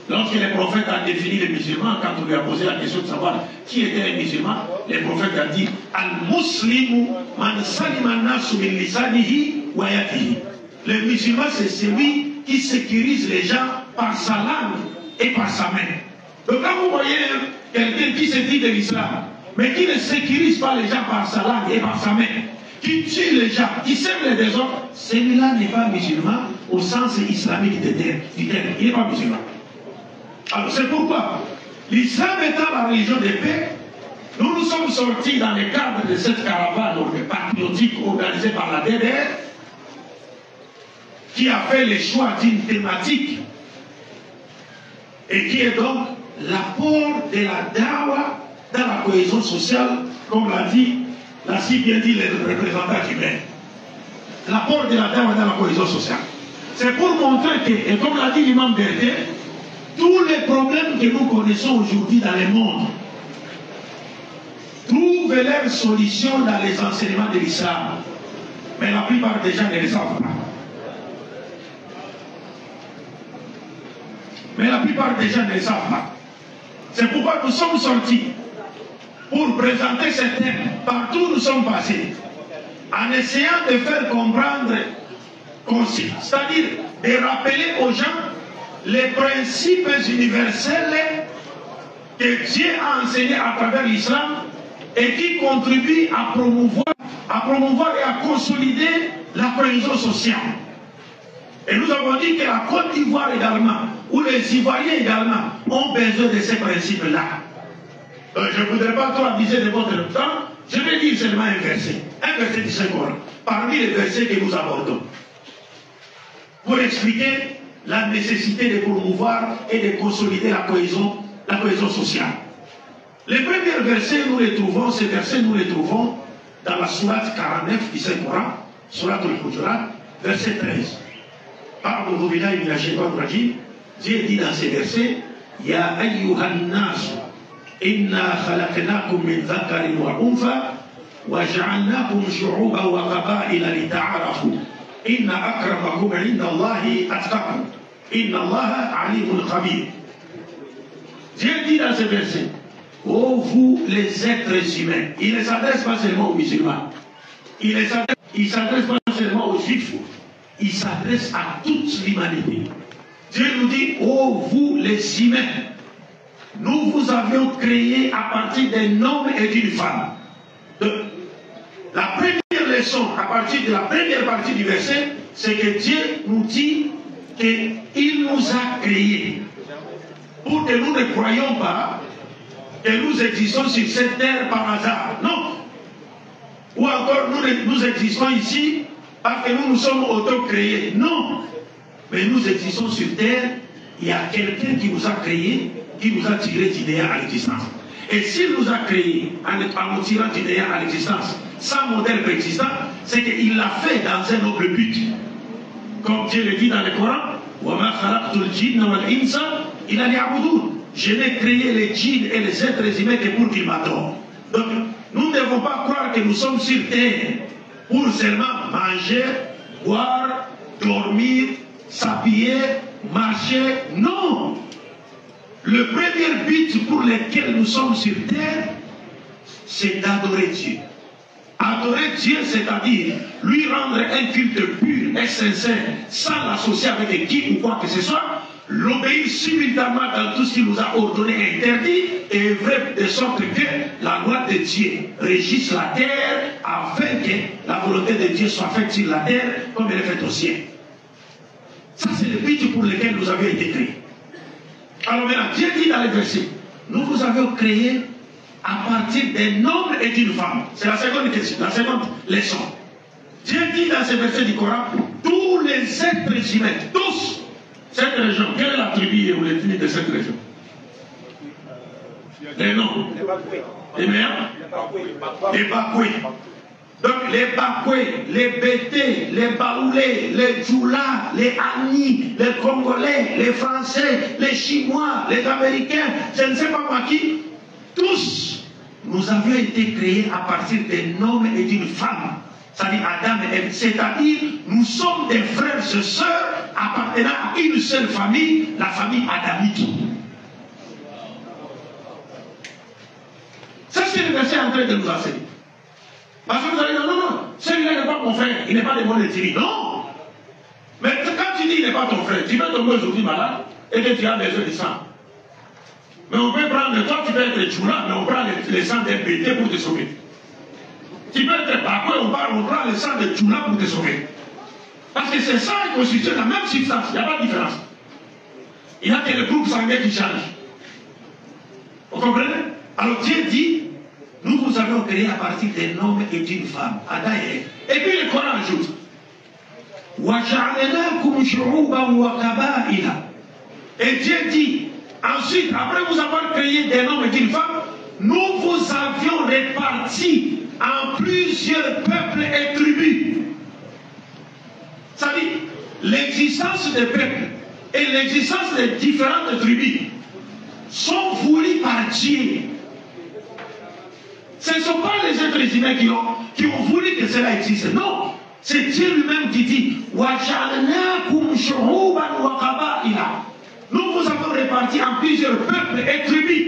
Lorsque le prophète a défini les musulmans, quand on lui a posé la question de savoir qui étaient les musulmans, le prophète a dit Al-Muslimu man salima nasu min lisanihi wa yadihi. Le musulman, c'est celui qui sécurise les gens par sa langue et par sa main. Donc quand vous voyez quelqu'un qui se dit de l'islam, mais qui ne sécurise pas les gens par sa langue et par sa main, qui tue les gens, qui sème les désordres, celui-là n'est pas musulman au sens islamique du terme. Il n'est pas musulman. Alors c'est pourquoi l'islam étant la religion de paix, nous nous sommes sortis dans le cadre de cette caravane patriotique organisée par la DDR, qui a fait le choix d'une thématique et qui est donc l'apport de la dawa dans la cohésion sociale, comme l'a si bien dit le représentant cubain. L'apport de la dawa dans la cohésion sociale. C'est pour montrer que, et comme l'a dit l'imam Berger, tous les problèmes que nous connaissons aujourd'hui dans le monde trouvent leur solution dans les enseignements de l'islam. Mais la plupart des gens ne le savent pas. Mais la plupart des gens ne le savent pas. C'est pourquoi nous sommes sortis pour présenter ce thème partout où nous sommes passés, en essayant de faire comprendre, c'est-à-dire de rappeler aux gens les principes universels que Dieu a enseignés à travers l'islam et qui contribuent à promouvoir et à consolider la cohésion sociale. Et nous avons dit que la Côte d'Ivoire également, ou les Ivoiriens également, ont besoin de ces principes-là. Je ne voudrais pas trop abuser de votre temps. Je vais dire seulement un verset du Saint-Coran, parmi les versets que nous abordons, pour expliquer la nécessité de promouvoir et de consolider la cohésion sociale. Les premiers versets, ces versets, nous les trouvons dans la sourate 49 du Saint-Coran, sourate al-Hujurat, verset 13. Dieu dit dans ces versets, Ya ayyuhan nas, inna khalaqnakum min dhakarin wa untha, wa ja'alnakum shu'uban wa qaba'ila lita'arafu. Inna akramakum 'inda Allahi atqakum. Inna Allaha 'alimun khabir. Dieu dit dans ces versets, ô vous les êtres humains, il ne s'adresse pas seulement aux musulmans, il ne s'adresse pas seulement aux juifs, il s'adresse à toute l'humanité. Dieu nous dit, ô vous les humains, nous vous avions créé à partir d'un homme et d'une femme. La première leçon, à partir de la première partie du verset, c'est que Dieu nous dit qu'il nous a créés. Pour que nous ne croyions pas que nous existons sur cette terre par hasard. Non. Ou encore nous existons ici parce que nous nous sommes auto-créés. Non. Mais nous existons sur terre, il y a quelqu'un qui nous a créés, qui nous a tiré d'idéal à l'existence. Et s'il nous a créés en nous tirant d'idéal à l'existence, sans modèle préexistant, c'est qu'il l'a fait dans un noble but. Comme Dieu le dit dans le Coran, je n'ai créé les djinns et les êtres humains que pour qu'ils m'adorent. Donc, nous ne devons pas croire que nous sommes sur terre pour seulement manger, boire, dormir, s'habiller, marcher. Non! Le premier but pour lequel nous sommes sur terre, c'est d'adorer Dieu. Adorer Dieu, c'est-à-dire lui rendre un culte pur et sincère, sans l'associer avec qui ou quoi que ce soit, l'obéir simultanément dans tout ce qu'il nous a ordonné et interdit, et œuvrer de sorte que la loi de Dieu régisse la terre, afin que la volonté de Dieu soit faite sur la terre comme elle est faite au ciel. Ça, c'est le but pour lequel nous avions été créés. Alors maintenant, Dieu dit dans les versets, nous vous avons créés à partir d'un homme et d'une femme. C'est la seconde question, la seconde leçon. Dieu dit dans ces versets du Coran, tous les êtres humains, tous, cette région, quelle est la tribu ou l'ethnie de cette région? Les noms. Les meilleurs? Les Bakoués. Donc les Bakoués, les Bétés, les Baoulés, les Djoula, les Ani, les Congolais, les Français, les Chinois, les Américains, je ne sais pas moi qui, tous, nous avions été créés à partir d'un homme et d'une femme. C'est-à-dire Adam et Ève. C'est-à-dire, nous sommes des frères et sœurs appartenant à une seule famille, la famille adamique. Ça, c'est le verset en train de nous enseigner. Parce que vous allez dire, non, celui-là n'est pas mon frère, il n'est pas de mon ethnie. Non! Mais quand tu dis il n'est pas ton frère, tu peux tomber aujourd'hui malade et que tu as besoin de sang. Mais on peut prendre, toi tu peux être Djoula, mais on prend le sang d'un Bété pour te sauver. Tu peux être Bakoué, on prend le sang de Djoula pour te sauver. Parce que c'est ça qui constitue la même substance, il n'y a pas de différence. Il n'y a que le groupe sanguin qui change. Vous comprenez? Alors Dieu dit, nous vous avons créé à partir d'un homme et d'une femme, Adam et Ève. Et puis le Coran ajoute, et Dieu dit, ensuite, après vous avoir créé d'un homme et d'une femme, nous vous avions répartis en plusieurs peuples et tribus. C'est-à-dire, l'existence des peuples et l'existence des différentes tribus sont voulues par Dieu. Ce ne sont pas les êtres humains qui ont voulu que cela existe. Non, c'est Dieu lui-même qui dit nous vous avons répartis en plusieurs peuples et tribus.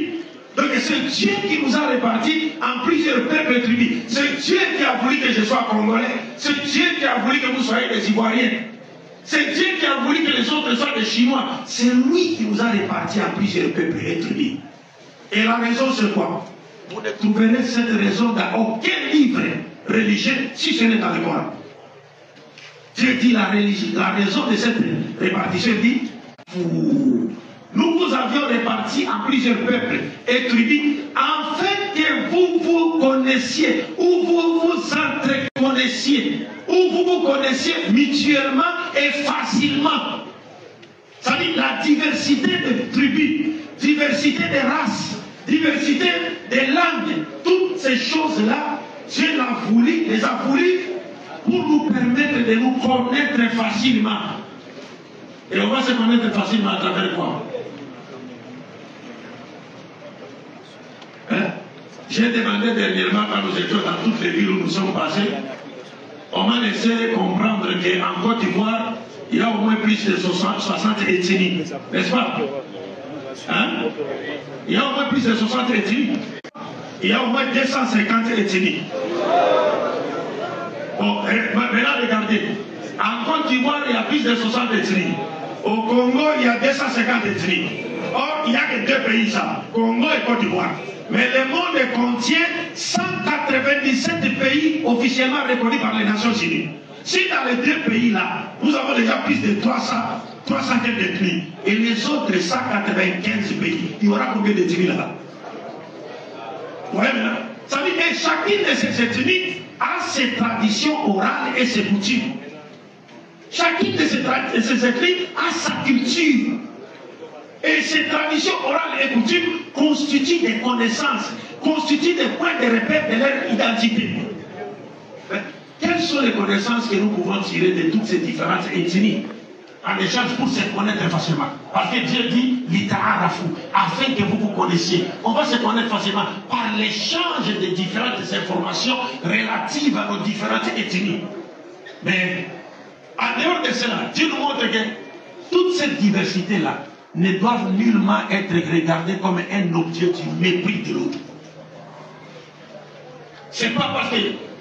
Donc c'est Dieu qui nous a répartis en plusieurs peuples et tribus. C'est Dieu qui a voulu que je sois congolais. C'est Dieu qui a voulu que vous soyez des Ivoiriens. C'est Dieu qui a voulu que les autres soient des Chinois. C'est lui qui nous a répartis en plusieurs peuples et tribus. Et la raison c'est quoi? Vous ne trouverez cette raison dans aucun livre religieux si ce n'est dans le Coran. Dieu dit la raison de cette répartition dit nous vous avions répartis en plusieurs peuples et tribus, afin que vous vous connaissiez, ou vous vous entreconnaissiez, ou vous vous connaissiez mutuellement et facilement. C'est-à-dire la diversité de tribus, diversité des races, diversité des langues, toutes ces choses-là, Dieu les a voulu pour nous permettre de nous connaître facilement. Et on va se connaître facilement à travers quoi? Hein? J'ai demandé dernièrement quand nous étions dans toutes les villes où nous sommes passés, on m'a laissé comprendre qu'en Côte d'Ivoire, il y a au moins plus de 60 ethnies, n'est-ce pas? Hein? Il y a au moins plus de 60 ethnies. Il y a au moins 250 ethnies. Bon, maintenant regardez. En Côte d'Ivoire, il y a plus de 60 ethnies. Au Congo, il y a 250 ethnies. Or, il n'y a que deux pays, ça, Congo et Côte d'Ivoire. Mais le monde contient 197 pays officiellement reconnus par les Nations Unies. Si dans les deux pays-là, nous avons déjà plus de 300 ethnies, et les autres 195 pays, il y aura combien d'ethnies là-bas? Vous voyez maintenant? Ça veut dire que chacune de ces ethnies a ses traditions orales et ses coutumes. Chacune de ces ethnies a sa culture. Et ces traditions orales et coutumes constituent des connaissances, constituent des points de repère de leur identité. Quelles sont les connaissances que nous pouvons tirer de toutes ces différentes ethnies en échange pour se connaître facilement? Parce que Dieu dit l'ita'arafu, afin que vous vous connaissiez. On va se connaître facilement par l'échange de différentes informations relatives à nos différentes ethnies. Mais en dehors de cela, Dieu nous montre que toute cette diversité-là ne doivent nullement être regardées comme un objet du mépris de l'autre. C'est pas parce que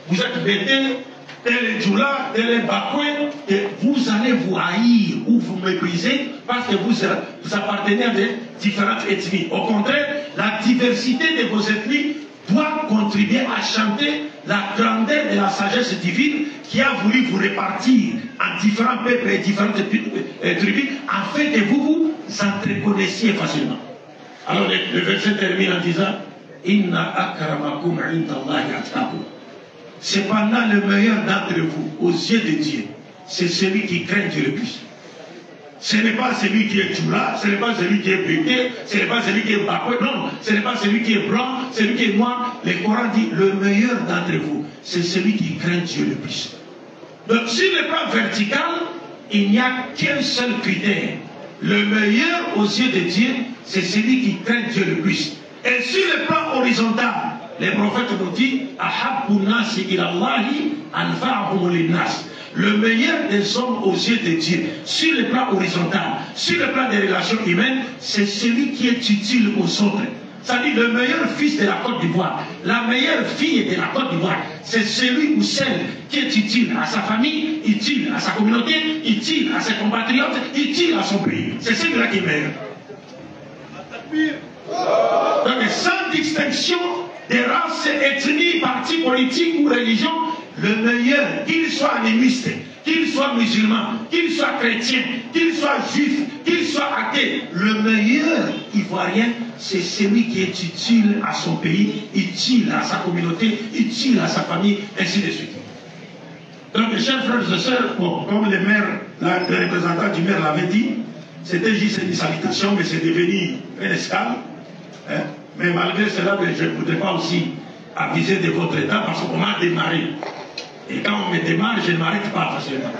vous êtes bêtés, tel est Djoula, tel est Bakoué, que vous allez vous haïr ou vous mépriser parce que vous appartenez à des différentes ethnies. Au contraire, la diversité de vos ethnies doit contribuer à chanter la grandeur de la sagesse divine qui a voulu vous répartir en différents peuples et différentes tribus afin que vous vous entreconnaissiez facilement. Alors le verset termine en disant Inna akramakum indallahi atqakum. Cependant, le meilleur d'entre vous, aux yeux de Dieu, c'est celui qui craint Dieu le plus. Ce n'est pas celui qui est Djoula, ce n'est pas celui qui est Bété, ce n'est pas celui qui est Bakoué, non, ce n'est pas celui qui est blanc, celui qui est noir. Le Coran dit le meilleur d'entre vous, c'est celui qui craint Dieu le plus. Donc, sur le plan vertical, il n'y a qu'un seul critère. Le meilleur aux yeux de Dieu, c'est celui qui craint Dieu le plus. Et sur le plan horizontal, les prophètes nous disent Ahabbu nasi ilallahi anfa'uhum linnas. Le meilleur des hommes aux yeux de Dieu, sur le plan horizontal, sur le plan des relations humaines, c'est celui qui est utile aux autres. C'est-à-dire le meilleur fils de la Côte d'Ivoire, la meilleure fille de la Côte d'Ivoire, c'est celui ou celle qui est utile à sa famille, utile à sa communauté, utile à ses compatriotes, utile à son pays. C'est celui-là qui est meilleur. Donc sans distinction des races, ethnies, partis politiques ou religions, le meilleur, qu'il soit animiste, qu'il soit musulman, qu'il soit chrétien, qu'il soit juif, qu'il soit athée, le meilleur ivoirien, c'est celui qui est utile à son pays, utile à sa communauté, utile à sa famille, ainsi de suite. Donc, chers frères et sœurs, bon, comme le représentant du maire l'avait dit, c'était juste une salutation, mais c'est devenu un escale. Hein? Mais malgré cela, je ne voudrais pas aussi aviser de votre état parce qu'on m'a démarré. Et quand on me démarre, je ne m'arrête pas facilement.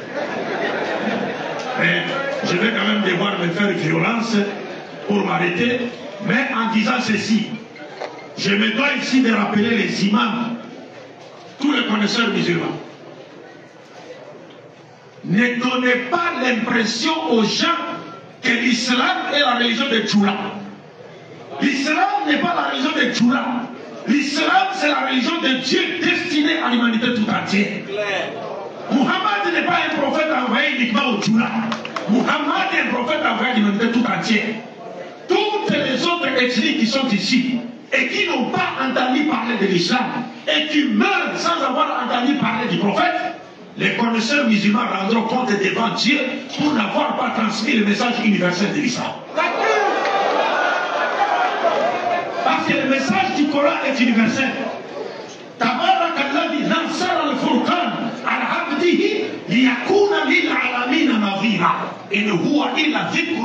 Mais je vais quand même devoir me faire violence pour m'arrêter. Mais en disant ceci, je me dois ici de rappeler les imams, tous les connaisseurs musulmans. Ne donnez pas l'impression aux gens que l'islam est la religion de Djoula. L'islam n'est pas la religion de Djoula. L'islam, c'est la religion de Dieu destinée à l'humanité tout entière. Muhammad n'est pas un prophète envoyé uniquement au Djoula. Muhammad est un prophète envoyé à l'humanité tout entière. Toutes les autres ethnies qui sont ici et qui n'ont pas entendu parler de l'islam et qui meurent sans avoir entendu parler du prophète, les connaisseurs musulmans rendront compte devant Dieu pour n'avoir pas transmis le message universel de l'islam. que le message du Coran est universel. تبارك الذي نزل الفرقان على عبده ليكون للعالمين نظيرا إن هو إلا ذكر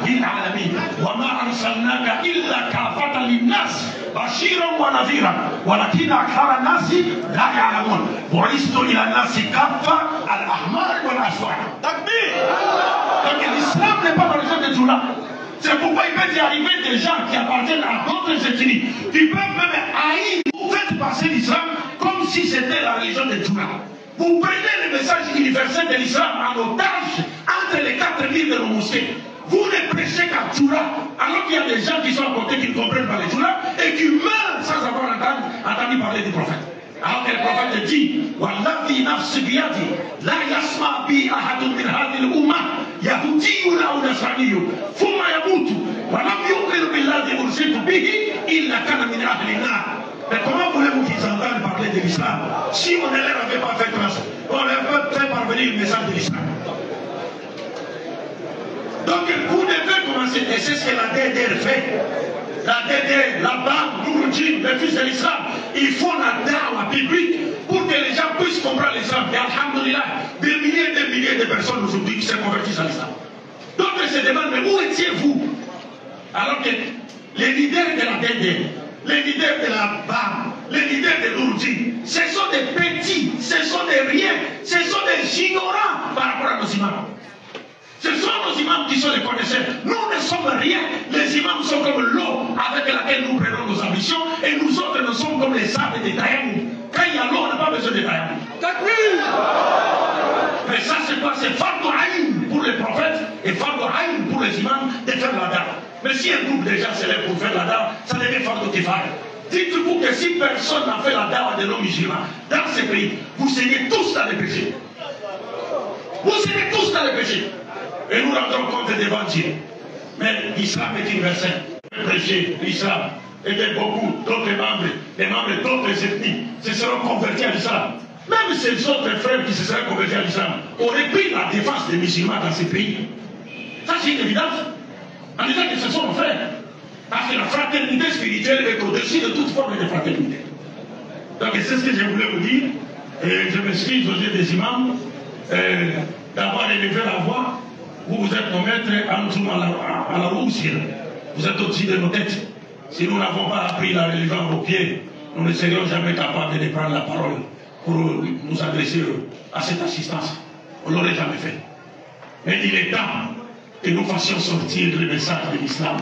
للعالمين وما أرسلناك إلا كافة للناس بشيرا ونذيرا ولكن أكثر الناس لا يعلمون بعثت إلى الناس كافة الأحمر والأسود. تكبير. Donc l'islam n'est pas dans les gens de Djoula. C'est pourquoi il peut y arriver des gens qui appartiennent à d'autres ethnies qui peuvent même haïr. Vous faites passer l'islam comme si c'était la religion de Djoula. Vous prenez le message universel de l'islam en otage entre les 4 murs de nos mosquées. Vous ne prêchez qu'à Djoula, alors qu'il y a des gens qui sont à côté qui ne comprennent pas les Djoula et qui meurent sans avoir entendu parler du prophète. Alors que le prophète dit Wallahi nafsi biyadi la yasma bi ahadun min hadhihi al-umma yahudiyyun aw nasraniyyun thumma yamutu wa lam yu'min billadhi ursiltu bihi illa kana min ahli an-nar. Mais comment voulez-vous qu'ils entendent parler de l'islam si on ne leur avait pas fait parvenir le message de l'islam? Donc vous devez commencer, et c'est ce que la DDR fait. La DDR, la BAM, Nouroudine, les fils de l'islam, ils font la da'wah publique pour que les gens puissent comprendre l'islam. Et alhamdoulilah, des milliers de personnes aujourd'hui qui se convertissent à l'islam. D'autres se demandent, mais où étiez-vous? Alors que les leaders de la DDR, les leaders de la BAM, les leaders de Nouroudine, ce sont des petits, ce sont des riens, ce sont des ignorants par rapport à nos imams. Ce sont nos imams qui sont les connaisseurs. Nous ne sommes rien. Les imams sont comme l'eau avec laquelle nous prenons nos ambitions et nous autres, nous sommes comme les sables des taïmous. Quand il y a l'eau, on n'a pas besoin de taïmous. Mais ça, c'est quoi? C'est fardo aïn pour les prophètes et fardo aïn pour les imams de faire la dawa. Mais si un groupe de gens se lève pour faire la dawa, ça devient fardo kifaya. Dites-vous que si personne n'a fait la dawa de nos musulmans dans ces pays, vous seriez tous dans les péchés. Vous seriez tous dans les péchés. Et nous rendons compte devant Dieu. Mais l'islam est universel. Prêcher l'islam. Et beaucoup d'autres membres, les membres d'autres ethnies, se seront convertis à l'islam. Même ces autres frères qui se seraient convertis à l'islam auraient pris la défense des musulmans dans ces pays. Ça, c'est une évidence. En disant que ce sont nos frères. Parce que la fraternité spirituelle est au-dessus de toute forme de fraternité. Donc, c'est ce que je voulais vous dire. Et je m'excuse aux yeux des imams d'avoir élevé la voix. Vous êtes nos maîtres en dessous à la Russie. Vous êtes au-dessus de nos têtes. Si nous n'avons pas appris la religion au pied, nous ne serions jamais capables de prendre la parole pour nous adresser à cette assistance. On ne l'aurait jamais fait. Mais il est temps que nous fassions sortir le message de l'islam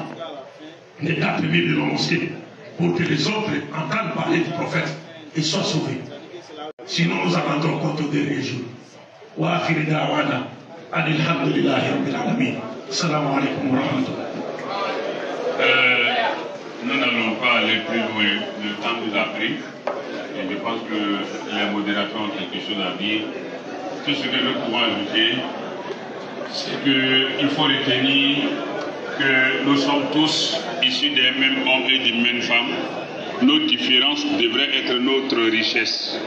des 4 000 de nos mosquées pour que les autres entendent parler du prophète et soient sauvés. Sinon, nous attendrons compte au dernier jour. Wa akhir da'wana. Alhamdulillahi Rabbil Alamin. Assalamu alaikum wa rahmatullah. Nous n'allons pas aller plus loin. Le temps nous a pris. Et je pense que les modérateurs ont quelque chose à dire. Tout ce que nous pouvons ajouter, c'est qu'il faut retenir que nous sommes tous issus des mêmes hommes et des mêmes femmes. Nos différences devraient être notre richesse.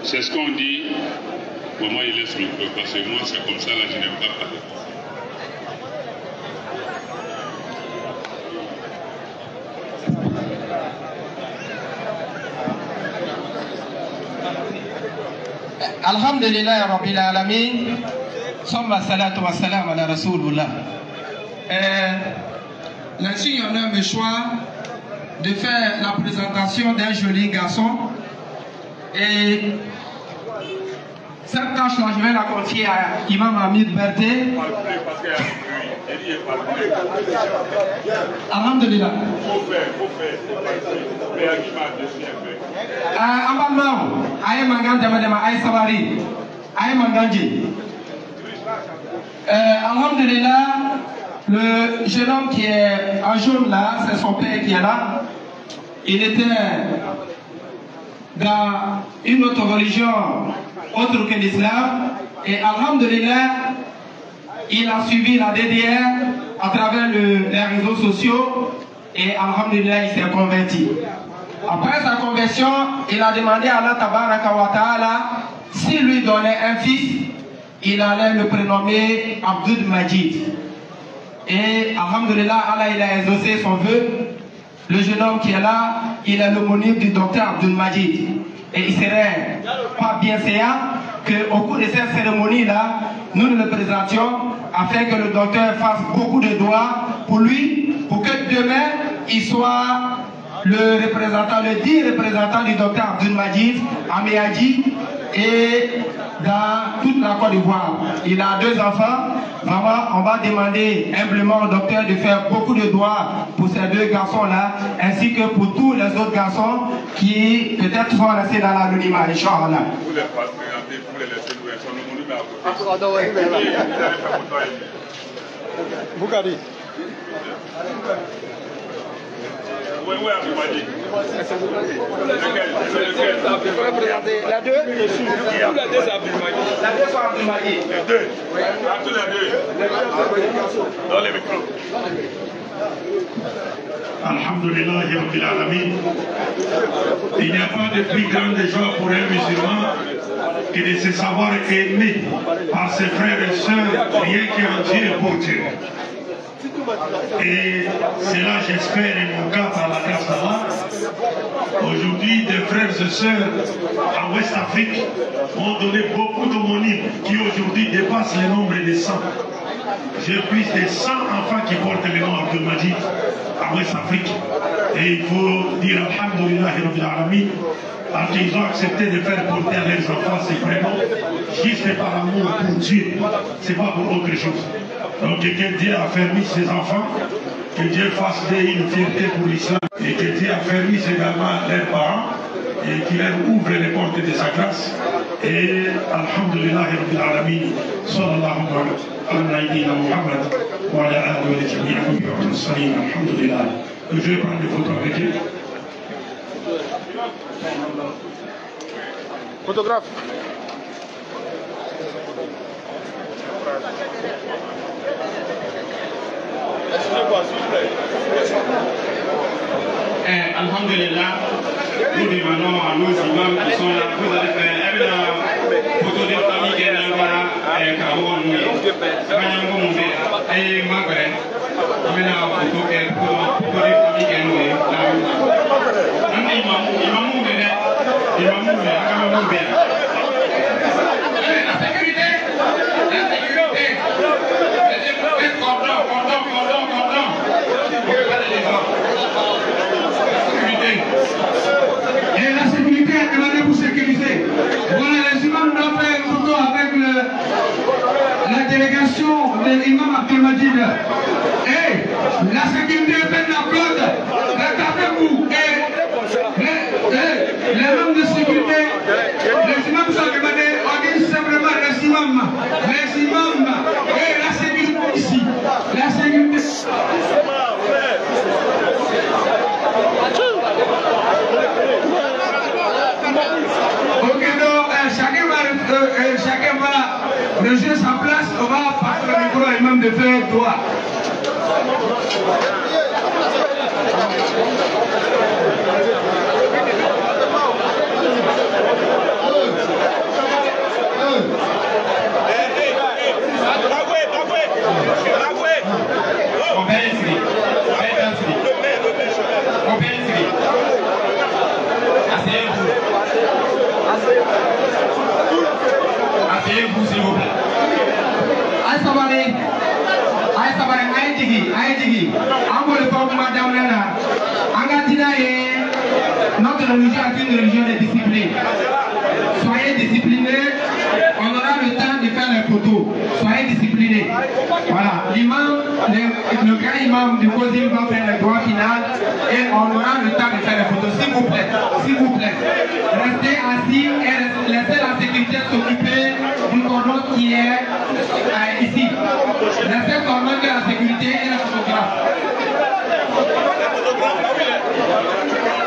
C'est ce qu'on dit. Pour moi, il laisse le micro parce que moi, c'est comme ça, là, je n'aime pas parler. Alhamdulillah Rabbil Alamin. Somma salatu wa salam ala Rasulullah. L'insigne me choix de faire la présentation d'un joli garçon. Et cette tâche-là, je vais la confier à Imam Hamid Berté. Alhamdulillah. Abalmao, Aye Manganja Madama, Aye Sabari, Aye Manganji. Alhamdulillah, le jeune homme qui est en jaune là, c'est son père qui est là. Il était dans une autre religion autre que l'islam. Et alhamdulillah, il a suivi la DDR à travers les réseaux sociaux. Et alhamdulillah, il s'est converti. Après sa conversion, il a demandé à Allah Tabaraka wa Ta'ala s'il lui donnait un fils, il allait le prénommer Abdul Majid. Et alhamdulillah, Allah il a exaucé son vœu. le jeune homme qui est là, il est l'aumônier du docteur Abdul Majid. Et il serait pas bien séant qu'au cours de cette cérémonie-là, nous le présentions afin que le docteur fasse beaucoup de doigts pour lui, pour que demain, il soit le représentant, le dit représentant du docteur Abdul Majid à Méadji et dans toute la Côte d'Ivoire. Il a 2 enfants. Vraiment, on va demander humblement au docteur de faire beaucoup de doigts pour ces 2 garçons-là, ainsi que pour tous les autres garçons qui peut-être sont restés dans l'anonymat, Inch'Allah. Vous les présenter, vous les laisser louer son Boukari. Oui, Abdelmajid. La 2 ou la 2 c'est Abdelmajid? La 2 sont Abdelmajid. Les 2. Tous les 2. Dans les micros. Alhamdulillah Rabbil Alamin. Il n'y a pas de plus grande joie pour un musulman que de se savoir aimé par ses frères et sœurs, rien qu'en Dieu et pour Dieu. Et cela, j'espère, est mon cas par la grâce d'Allah. Aujourd'hui, des frères et sœurs en Ouest-Afrique ont donné beaucoup d'aumônies qui aujourd'hui dépassent le nombre de 100. J'ai plus de 100 enfants qui portent le nom Abdul Majid en Ouest-Afrique. Et il faut dire Alhamdulillah Rabbil Alamin, parce qu'ils ont accepté de faire porter à leurs enfants ces prénoms juste par amour pour Dieu, c'est pas pour autre chose. Donc que Dieu affermisse ses enfants, que Dieu fasse d'eux une fierté pour l'islam et que Dieu affermisse également leurs parents et qu'il leur ouvre les portes de sa grâce. Et Alhamdulillah Rabbil Alamin, sallallahu alayhi wa Muhammad wa ala alihi wa jami'an alhamdulillah. Je vais prendre des photos avec eux. Photographe. Alhamdulillah, nous demandons à nos imams qui sont là, vous allez faire une photo de famille qui est là, Kaouan, et Maghreb. On met la photo de famille qui est là. Et la sécurité est demandée pour sécuriser. Voilà, les imams doivent faire une photo avec la délégation de l'imam Abdul Majid. Et la sécurité est faite la flotte. Regardez-vous. Et les membres de sécurité, les imams sont demandés, on dit simplement les imams. Les imams et la sécurité ici. La sécurité. Ok, donc chacun va rejoindre sa place, on va passer le micro et même de faire droit. Asseyez-vous, s'il vous plaît. Notre religion est une religion de discipline. Soyez disciplinés, on aura le temps de faire les photos. Soyez disciplinés. Voilà, l'imam, le grand imam du Kozim va faire le droit final et on aura le temps de faire les photos. S'il vous plaît, s'il vous plaît. Restez assis et laissez la sécurité s'occuper du cordon qui est ici. Laissez seulement que la sécurité et la photographe.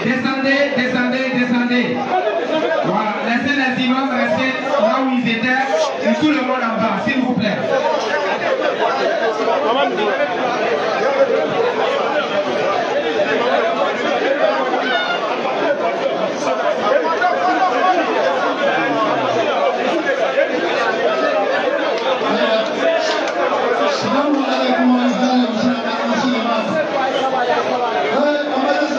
Descendez, descendez, descendez. Voilà, laissez les imams rester là où ils étaient et tout le monde en bas, s'il vous plaît. Assalamu alaikum wa rahmatullahi wa barakatuh.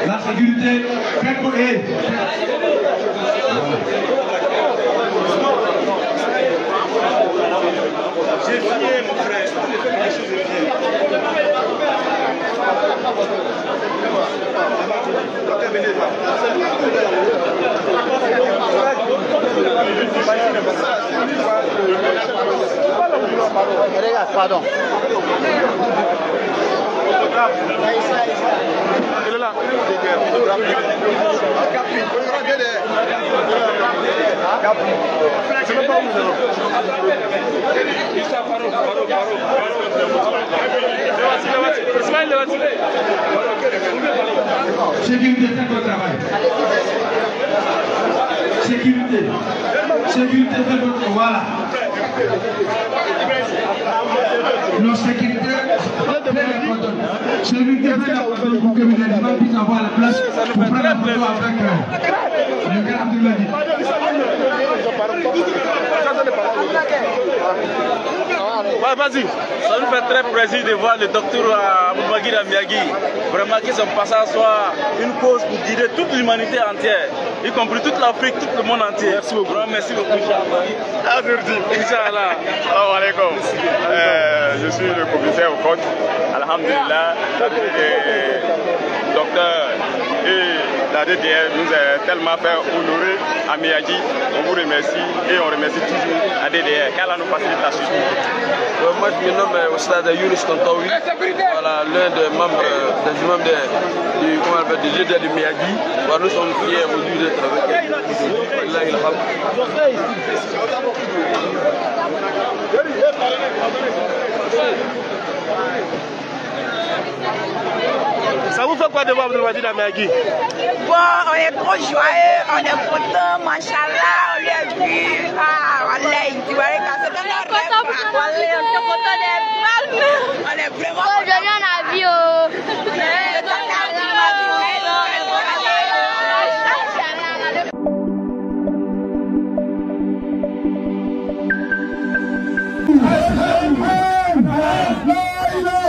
La sécurité, faites pour J'ai fini, mon frère. Les choses est bien. Regarde, pardon. Il est là. C'est même pas où sécurité, faites votre travail. Sécurité. Sécurité, faites votre... Voilà. Non, sécurité, sécurité, faites la photo pour que les éléments puissent avoir la place pour prendre la photo avec le gars Abdoulaye. Ouais, vas-y. Ça nous fait très plaisir de voir le docteur Aboubakir Amiagui. Vraiment que son passage soit une cause pour guider toute l'humanité entière, y compris toute l'Afrique, tout le monde entier. Merci beaucoup. Merci beaucoup, Inch'Allah. Inch'Allah. Assalamu alaikum. Je suis le commissaire au compte. Alhamdulillah. Docteur et la DDR nous a tellement fait honorer à Miyagi. On vous remercie et on remercie toujours la DDR car elle nous facilite la suite. Moi je me nomme Oustad Younis Tontaoui, voilà, l'un des membres du GD de Miyagi. Voilà, nous sommes fiers aujourd'hui d'être avec eux. Ça vous fait quoi de voir Abdelmadjid Amiagui? Bon, on est trop joyeux, on est content, machallah, on l'a vu. Ah, wallahi, tu vois, c'est dans la rêve. Wallahi, on est content des balles. On est vraiment content. Aujourd'hui, on a vu La